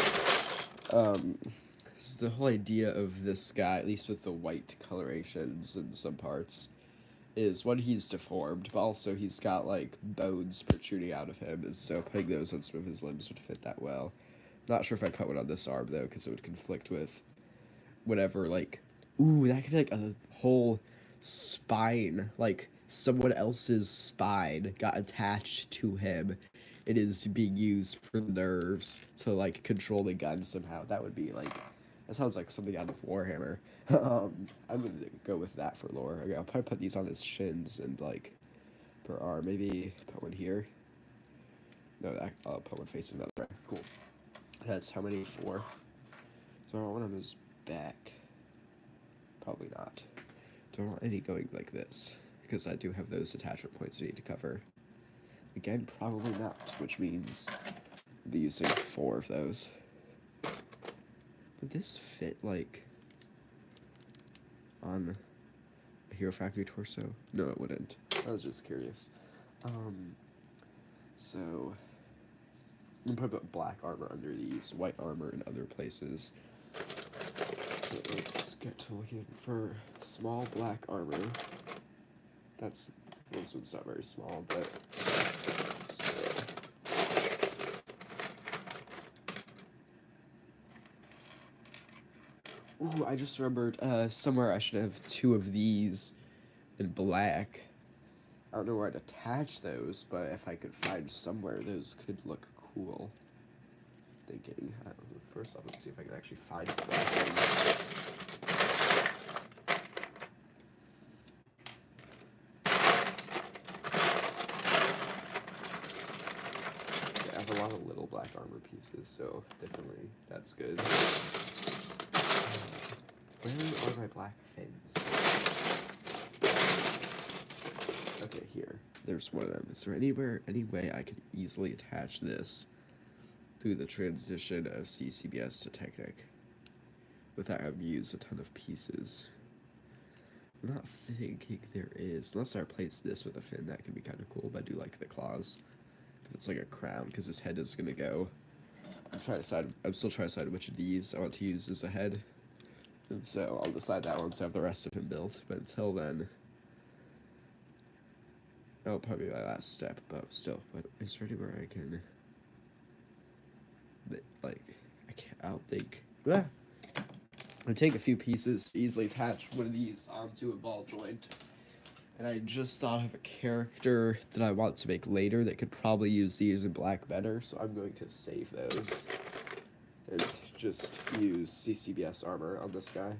This is the whole idea of this guy, at least with the white colorations in some parts, is one, he's deformed, but also he's got like bones protruding out of him, and so putting those on some of his limbs would fit that well. Not sure if I'd put one on this arm though, because it would conflict with whatever, like, ooh, that could be like a whole spine, like someone else's spine got attached to him. It is being used for nerves to like control the gun somehow. That would be like, that sounds like something out of Warhammer. I'm gonna go with that for lore. Okay, I'll probably put these on his shins and like per arm. Maybe put one here. No, I'll put one facing the other way. Cool. That's how many? 4. So I want one on his back. Probably not. Don't want any going like this, because I do have those attachment points I need to cover. Again, probably not, which means I'll be using 4 of those. Would this fit, like, on a Hero Factory torso? No, it wouldn't. I was just curious. So, I'm gonna put black armor under these, white armor in other places. So let's get to looking for small black armor. This one's not very small, but still. Ooh, I just remembered somewhere I should have 2 of these in black. I don't know where I'd attach those, but if I could find somewhere, those could look cool. Thinking. First off, let's see if I can actually find the black ones. Yeah, I have a lot of little black armor pieces, so definitely that's good. Where are my black fins? Okay, here. There's one of them. Is there any way I could easily attach this through the transition of CCBS to Technic without having to use a ton of pieces? I'm not thinking there is, unless I replace this with a fin. That could be kind of cool, but I do like the claws because it's like a crown, because his head is gonna go. I'm still trying to decide which of these I want to use as a head, and so I'll decide that once I have the rest of him built. But until then, that'll probably be my last step. But still, is there anywhere I can, like, I don't think. Ah! I take a few pieces to easily attach one of these onto a ball joint, and I just thought of a character that I want to make later that could probably use these in black better, so I'm going to save those and just use CCBS armor on this guy.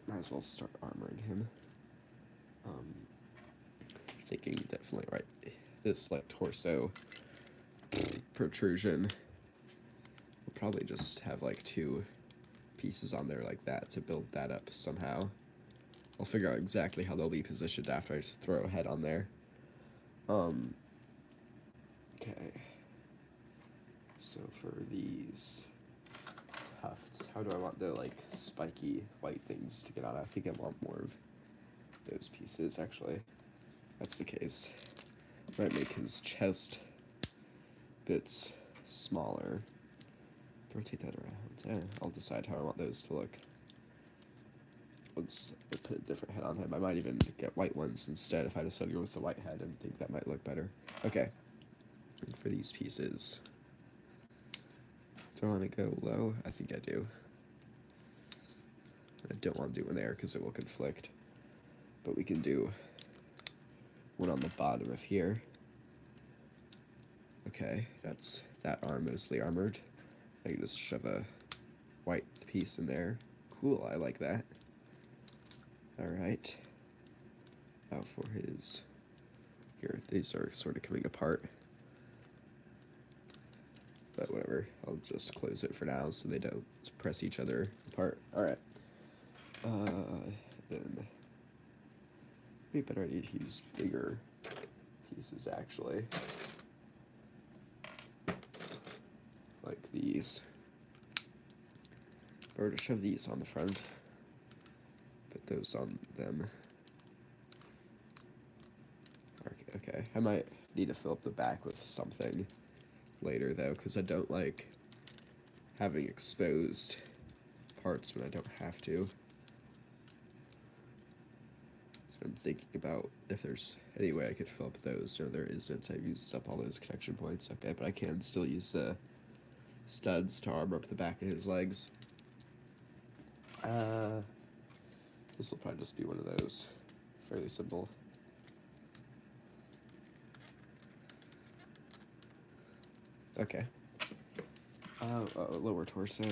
Might as well start armoring him. Thinking definitely right. This like torso protrusion. We'll probably just have like 2 pieces on there like that to build that up somehow. I'll figure out exactly how they'll be positioned after I throw a head on there. Okay. So for these tufts, how do I want the like spiky white things to get on? I think I want more of those pieces actually. That's the case. Might make his chest bits smaller. Rotate that around. I'll decide how I want those to look. Once I put a different head on him, I might even get white ones instead if I decide to go with the white head and think that might look better. Okay. And for these pieces, do I want to go low? I think I do. I don't want to do one there because it will conflict. But we can do one on the bottom of here. Okay, that's that arm mostly armored. I can just shove a white piece in there. Cool, I like that. Alright. Now for his... Here, these are sort of coming apart. But whatever, I'll just close it for now so they don't press each other apart. Alright. Then... Maybe better idea to use bigger pieces, actually. Like these. Or to shove these on the front. Put those on them. Okay, I might need to fill up the back with something later, though, because I don't like having exposed parts when I don't have to. I'm thinking about if there's any way I could fill up those. No, there isn't. I've used up all those connection points. Okay, but I can still use the studs to armor up the back of his legs. This will probably just be one of those. Fairly simple. Okay. Lower torso.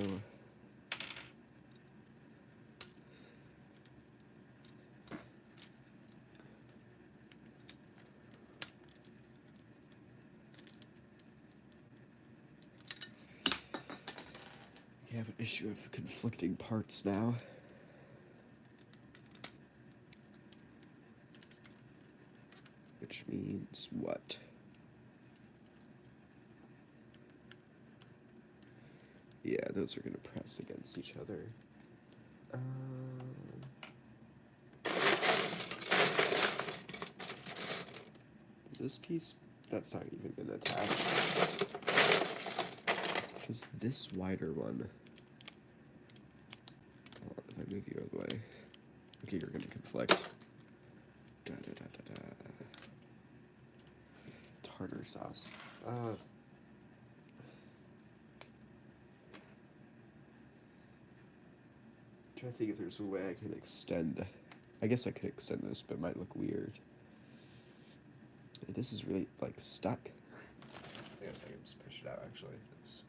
I have an issue of conflicting parts now. Which means what? Yeah, those are gonna press against each other. Is this piece, that's not even gonna attach. Because this wider one, hold on, if I move you out of the way, okay, you're gonna conflict. Da, da, da, da, da. Tartar sauce. Trying to think if there's a way I can extend. I guess I could extend this, but it might look weird. This is really like stuck. I guess I can just push it out. Actually, it's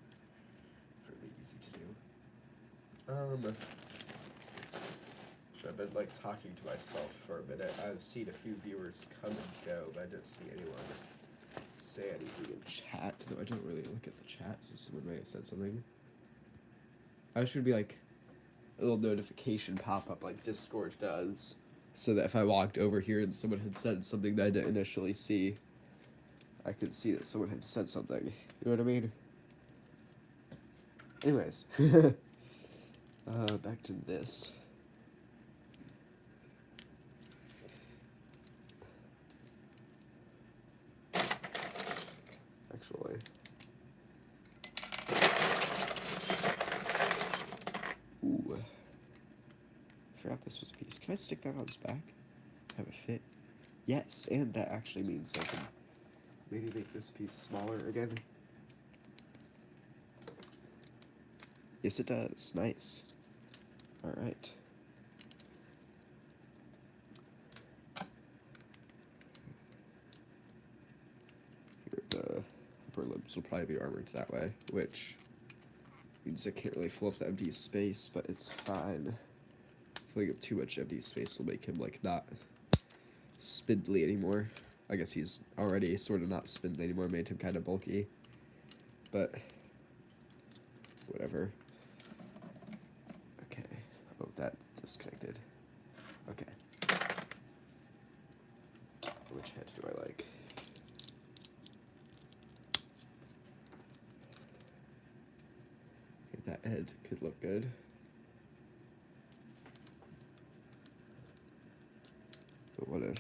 fairly easy to do. I've been like talking to myself for a minute. I've seen a few viewers come and go, but I didn't see anyone say anything in chat. Though I don't really look at the chat, so someone may have said something. I should be like a little notification pop up like Discord does, so that if I walked over here and someone had said something that I didn't initially see, I could see that someone had said something. You know what I mean? Anyways, back to this. Actually, ooh, I forgot this was a piece. Can I stick that on his back? Have it fit? Yes, and that actually means I can maybe make this piece smaller again. Yes, it does. Nice. All right. Here, the upper limbs will probably be armored that way, which means I can't really fill up the empty space, but it's fine. Filling up too much empty space will make him, like, not spindly anymore. I guess he's already sort of not spindly anymore, made him kind of bulky. But, whatever. Okay. Oh, that disconnected. Okay. Which head do I like? Okay, that head could look good. But what if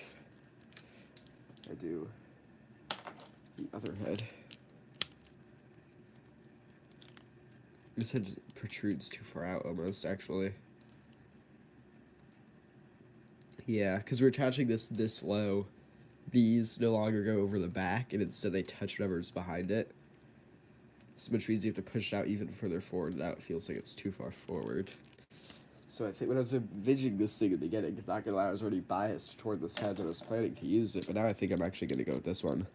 I do the other head? This head protrudes too far out almost, actually. Yeah, because we're attaching this low. These no longer go over the back, and instead they touch whatever's behind it. So which means you have to push it out even further forward. Now it feels like it's too far forward. So I think when I was envisioning this thing at the beginning, not gonna lie, I was already biased toward this head and I was planning to use it, but now I think I'm actually gonna go with this one.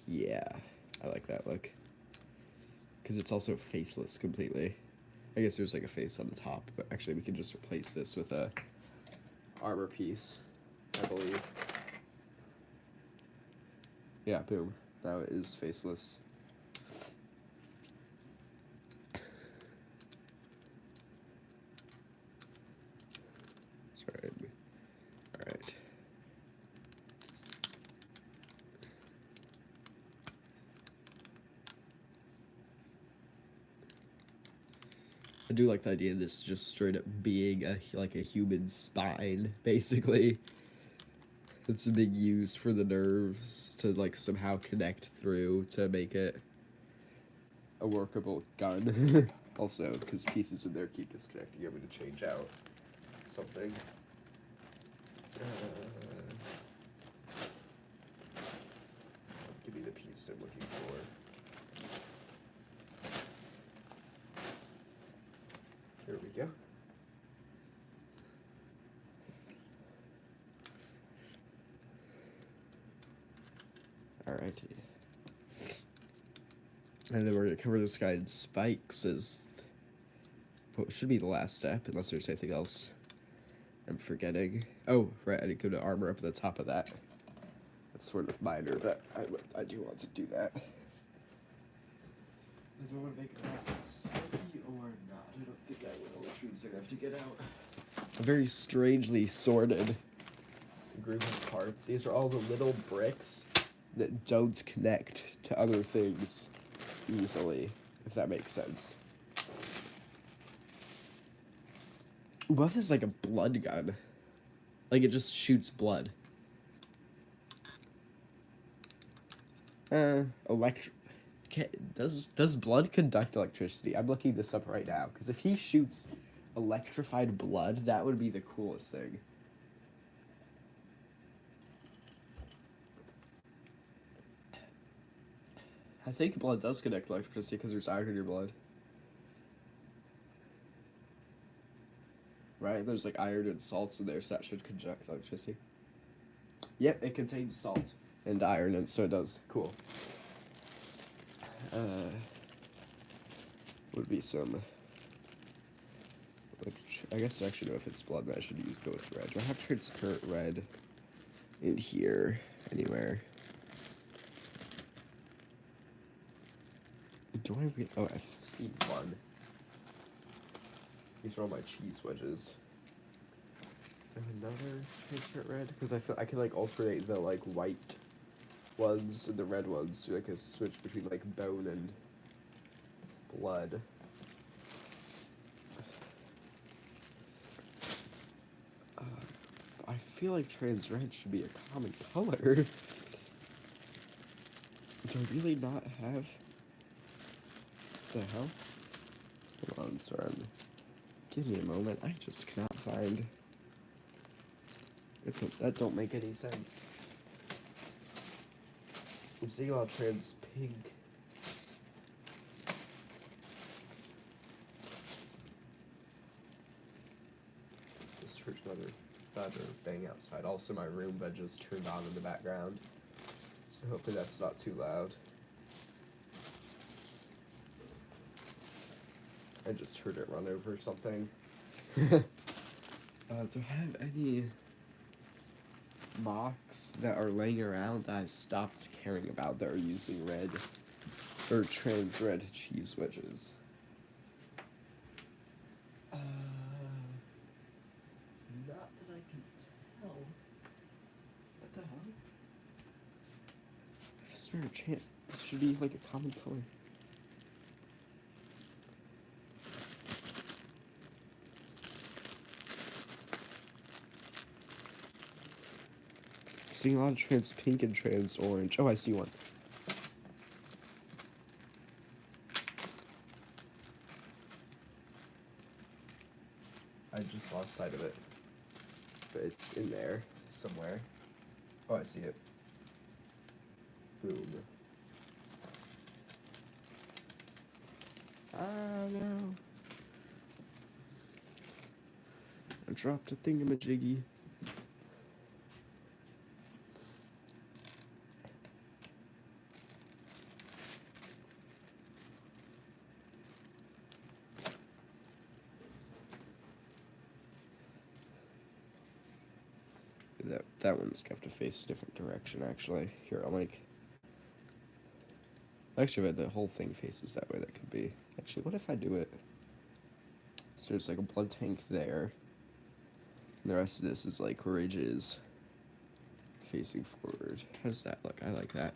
Yeah, I like that look. Because it's also faceless completely. I guess there's like a face on the top, but actually we can just replace this with a armor piece, I believe. Yeah, boom. Now it is faceless. Sorry. Alright. I do like the idea of this just straight up being like a human spine, basically. It's being used for the nerves to like somehow connect through to make it a workable gun. Also, because pieces in there keep disconnecting, I'm going to change out something. Give me the piece I'm looking for. There we go. Alrighty. And then we're going to cover this guy in spikes as what should be the last step, unless there's anything else I'm forgetting. Oh, right, I did go to armor up at the top of that. That's sort of minor, but I do want to do that. Do I want to make it spiky or not? I don't think I will, which means I have to get out a very strangely sorted group of parts. These are all the little bricks that don't connect to other things. easily, if that makes sense. What if this is like a blood gun? Like it just shoots blood. Does blood conduct electricity? I'm looking this up right now, because if he shoots electrified blood, that would be the coolest thing. I think blood does conduct electricity because there's iron in your blood. Right? There's like iron and salts in there, so that should conduct electricity. Yep, it contains salt and iron, and so it does. Cool. Would be some. I guess I actually know if it's blood, then I should go with red. Do I have transparent red in here anywhere? Do I read? Oh, I've seen one. These are all my cheese wedges. Do I have another transparent red? Because I feel I can like alternate the like white ones and the red ones. Like a switch between like bone and blood. I feel like trans red should be a common color. Do I really not have? What the hell? Hold on, sorry. Give me a moment. I just cannot find. That don't make any sense. I'm seeing a lot of trans pink. Just heard another thud or bang outside. Also, my room bed just turned on in the background, so hopefully that's not too loud. I just heard it run over something. Do I have any mocks that are laying around that I've stopped caring about that are using red or trans red cheese wedges? Not that I can tell. What the hell? I swear to chant, this should be like a common color. Seeing a lot of trans pink and trans orange. Oh, I see one. I just lost sight of it. But it's in there somewhere. Oh, I see it. Boom. Ah, no. I dropped a thingamajiggy. That one's got to face a different direction, actually. Here, I'll make... Actually, the whole thing faces that way. That could be... Actually, what if I do it... So there's like a blood tank there. And the rest of this is like ridges facing forward. How does that look? I like that.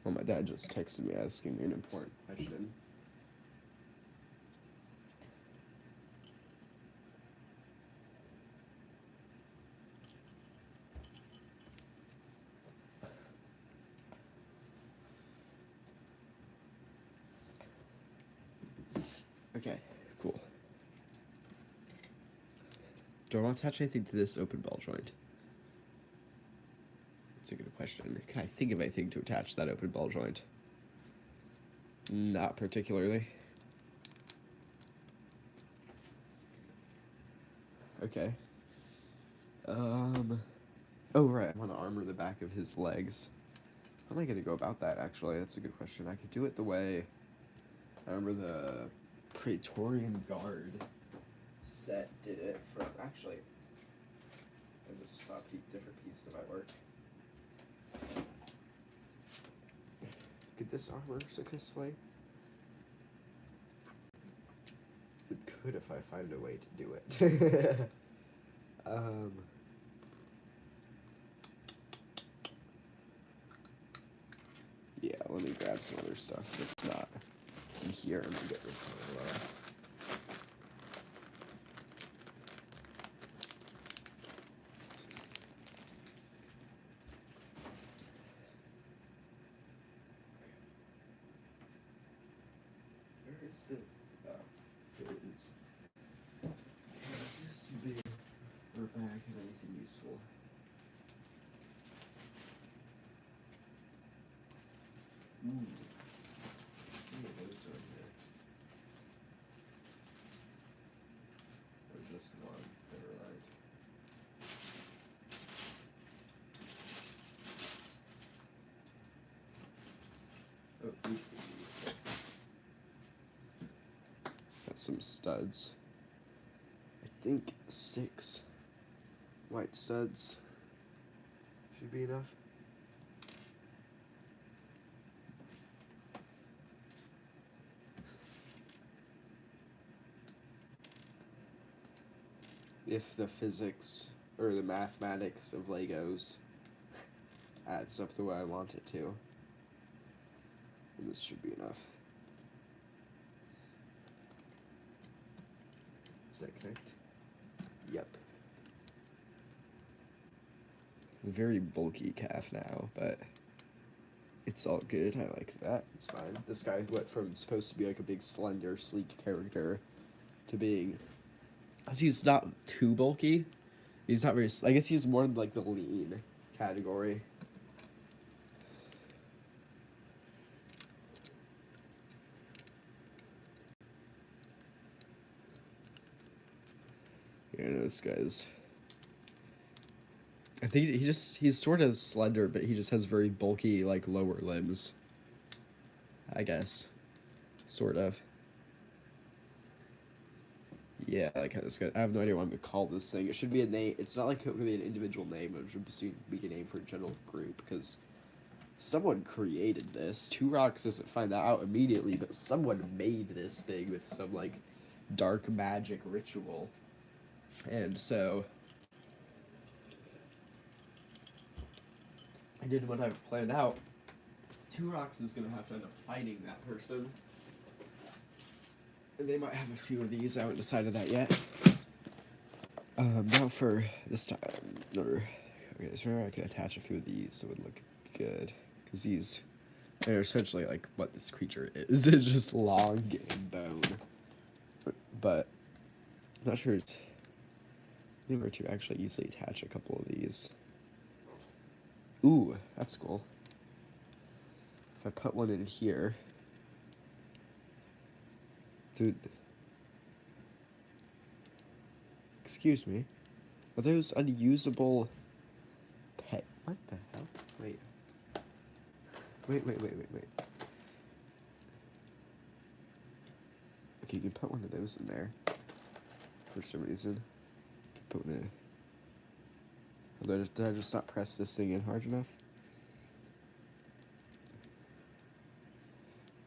Well, my dad just texted me asking me an important question. Okay, cool. Do I want to attach anything to this open ball joint? That's a good question. Can I think of anything to attach to that open ball joint? Not particularly. Okay. Oh, right. I want to armor the back of his legs. How am I going to go about that, actually? That's a good question. I could do it the way I remember the Praetorian Guard set did it from... Actually, I just saw a different piece that might work. Could this armor successfully? It could if I find a way to do it. Yeah, let me grab some other stuff that's not in here and get this one away. Where is it? Oh, here it is. Does this be or bag have anything useful? Ooh. Yeah, those are in here. Or just one. Never mind. Oh, these things are useful. Got some studs. I think 6 white studs should be enough. If the physics or the mathematics of Legos adds up the way I want it to, then this should be enough. Is that connect? Yep. A very bulky calf now, but it's all good. I like that. It's fine. This guy went from supposed to be like a big, slender, sleek character to being... He's not too bulky. He's not very... I guess he's more like the lean category. Yeah, this guy's... I think he's sort of slender, but he just has very bulky, like, lower limbs. I guess. Sort of. Yeah, like this guy. I have no idea what I'm gonna call this thing. It should be a name. It's not like it would be an individual name. It should be a name for a general group, because someone created this. Two Rocks doesn't find that out immediately, but someone made this thing with some, like, dark magic ritual. And so... I did what I planned out. Two Rocks is gonna have to end up fighting that person. And they might have a few of these. I haven't decided that yet. Now for this time, okay, so I can attach a few of these so it would look good. Because these, they're essentially like what this creature is. It's just long and bone. But I'm not sure it's maybe to actually easily attach a couple of these. Ooh, that's cool. If I put one in here, dude. Excuse me. Are those unusable pet? What the hell? Wait. Wait. Okay, you can put one of those in there. For some reason. Put one in. Did I just not press this thing in hard enough?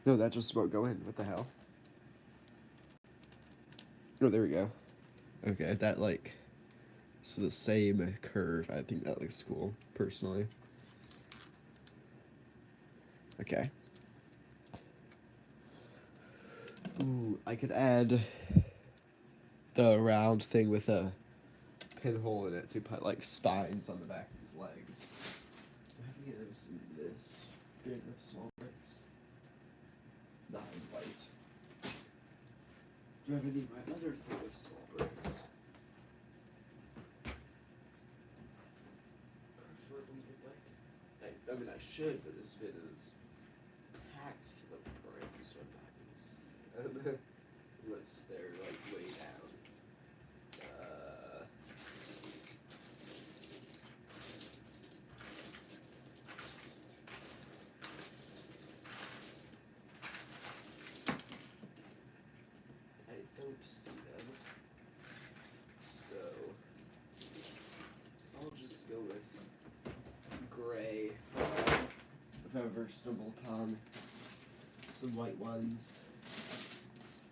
No, that just won't go in. What the hell? Oh, there we go. Okay, that, like, it's the same curve. I think that looks cool, personally. Okay. Ooh, I could add the round thing with a pinhole in it to put, like, spines on the back of his legs. Do I have any of those in this bin of small bricks? Not in white. Do I have any of my other thing of small bricks? Preferably in white. I mean, I should, but this bin is packed to the brim, so I'm not going to see them. Unless they're, like, way down. I don't see them. So I'll just go with gray if I ever stumble upon some white ones.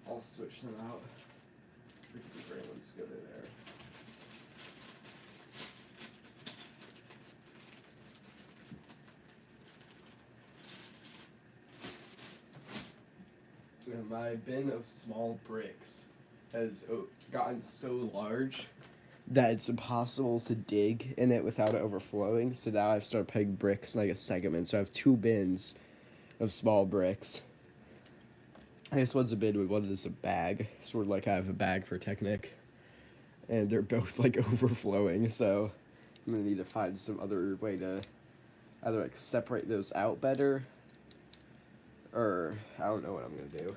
I'll switch them out. The gray ones go to there. My bin of small bricks has gotten so large that it's impossible to dig in it without it overflowing. So now I've started putting bricks in like a segment. So I have 2 bins of small bricks. I guess one's a bin and one is a bag. Sort of like I have a bag for Technic. And they're both like overflowing. So I'm gonna need to find some other way to either like separate those out better, or I don't know what I'm gonna do.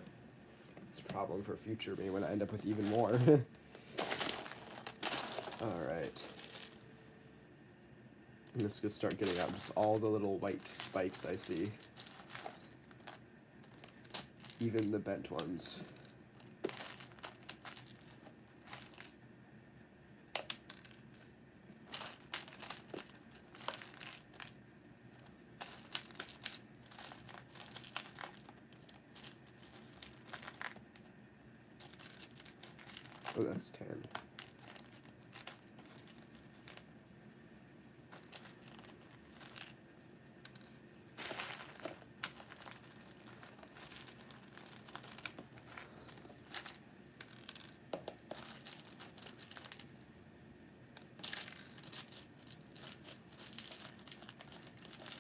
It's a problem for future me when I end up with even more. Alright. Let's just start getting out just all the little white spikes I see. Even the bent ones. Oh, that's 10.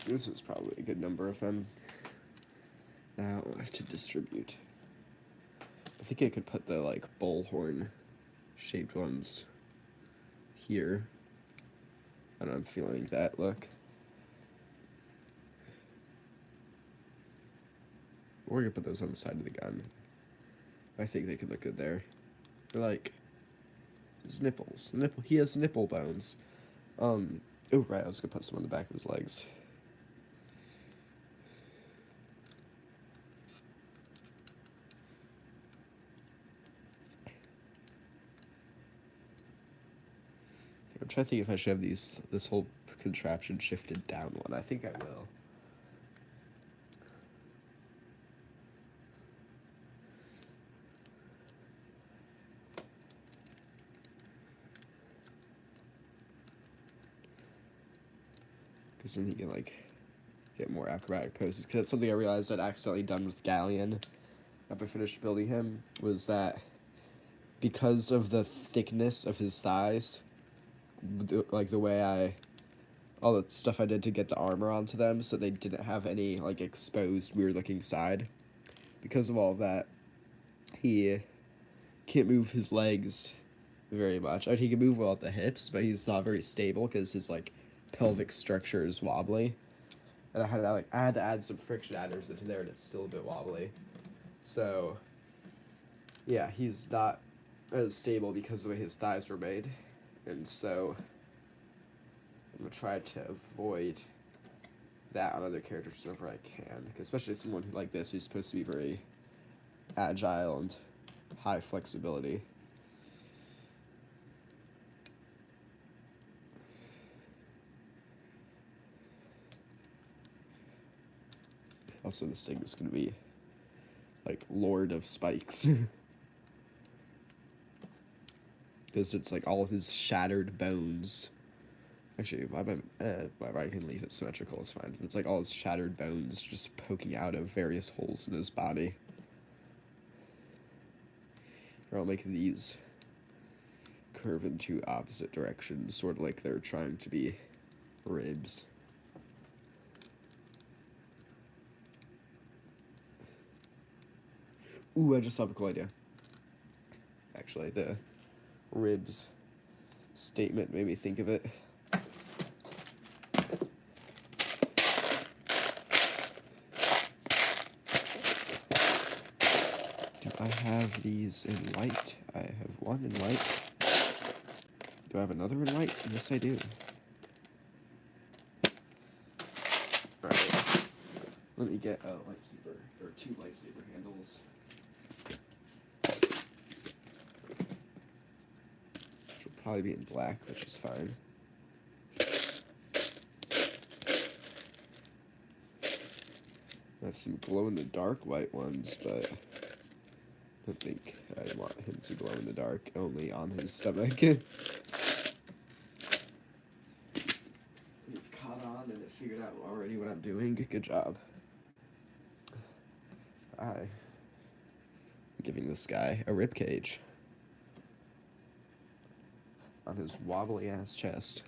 This is probably a good number of them. Now, to distribute. I think I could put the, like, bullhorn shaped ones here. And I'm feeling that look. Or you could put those on the side of the gun. I think they could look good there. They're like his nipples. He has nipple bones. Oh right, I was gonna put some on the back of his legs. I'm trying to think if I should have this whole contraption shifted down one. I think I will. Because then he can, like, get more acrobatic poses. Because that's something I realized I'd accidentally done with Galleon after I finished building him, was that because of the thickness of his thighs, like the way all the stuff I did to get the armor onto them so they didn't have any, like, exposed weird looking side. Because of all of that, he can't move his legs very much. I mean, he can move well at the hips, but he's not very stable because his, like, pelvic structure is wobbly. And I had to add some friction adders into there, and it's still a bit wobbly. So, yeah, he's not as stable because of the way his thighs were made. And so, I'm gonna try to avoid that on other characters whenever I can. Especially someone like this who's supposed to be very agile and high flexibility. Also, this thing is going to be, like, Lord of Spikes. Because it's, like, all of his shattered bones. Actually, whatever, I can leave it symmetrical, it's fine. It's, like, all his shattered bones just poking out of various holes in his body. Or I'll make these curve in 2 opposite directions, sort of like they're trying to be ribs. Ooh, I just thought of a cool idea. Actually, the ribs statement made me think of it. Do I have these in white? I have one in white. Do I have another in white? Yes, I do. Alright. Let me get a lightsaber, or 2 lightsaber handles. Which will probably be in black, which is fine. I have some glow-in-the-dark white ones, but I don't think I want him to glow in the dark, only on his stomach. You've caught on and figured out already what I'm doing. Good job. Hi. giving this guy a ribcage on his wobbly ass chest.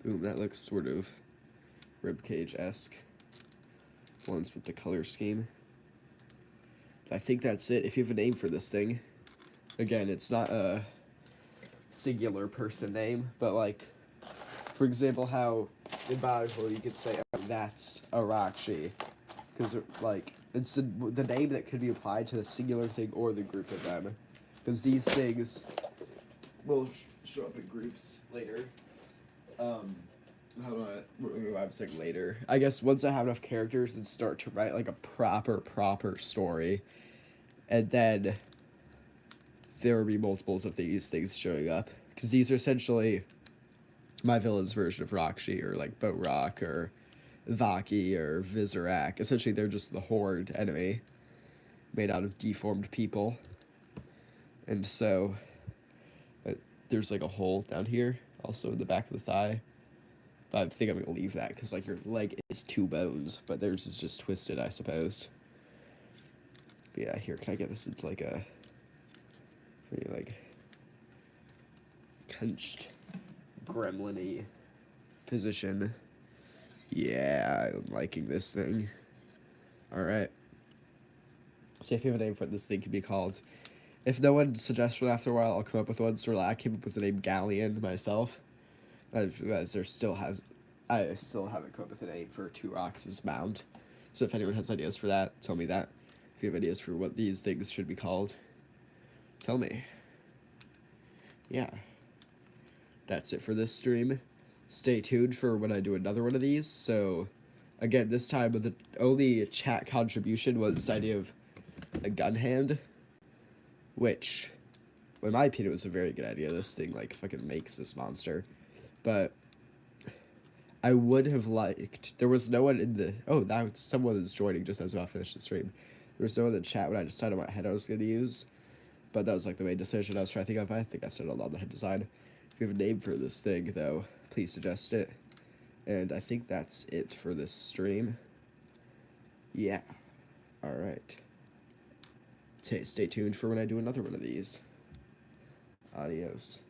Boom, that looks sort of ribcage-esque. Ones with the color scheme. I think that's it. If you have a name for this thing, again, it's not a singular person name, but like, for example, how in Bionicle you could say, oh, that's Arakshi, because like it's the name that could be applied to the singular thing or the group of them, because these things will show up in groups later. How do I'm saying later? I guess once I have enough characters and start to write like a proper story, and then there will be multiples of these things showing up, because these are essentially my villain's version of Rakshi, or like Borak, or Vaki, or Vizorak. Essentially, they're just the Horde enemy, made out of deformed people. And so, there's like a hole down here, also in the back of the thigh. But I think I'm gonna leave that, because like your leg is 2 bones, but theirs is just twisted, I suppose. But yeah, here, can I get this? It's like a pretty like hunched, gremlin-y position. Yeah, I'm liking this thing. Alright. So if you have a name for it, this thing could be called. If no one suggests one after a while, I'll come up with one. So I came up with the name Galleon myself. I realized I still haven't come up with a name for Two Rocks' Mound. So if anyone has ideas for that, tell me that. If you have ideas for what these things should be called, tell me. Yeah. That's it for this stream. Stay tuned for when I do another one of these. So, again, this time the only chat contribution was this idea of a gun hand, which, in my opinion, was a very good idea. This thing, like, fucking makes this monster. But I would have liked... There was no one in the... Oh, now someone is joining just as I finished the stream. There was no one in the chat when I decided what head I was going to use. But that was, like, the main decision I was trying to think of. I think I settled on the head design. If you have a name for this thing, though, please suggest it. And I think that's it for this stream. Yeah. Alright. Stay tuned for when I do another one of these. Adios.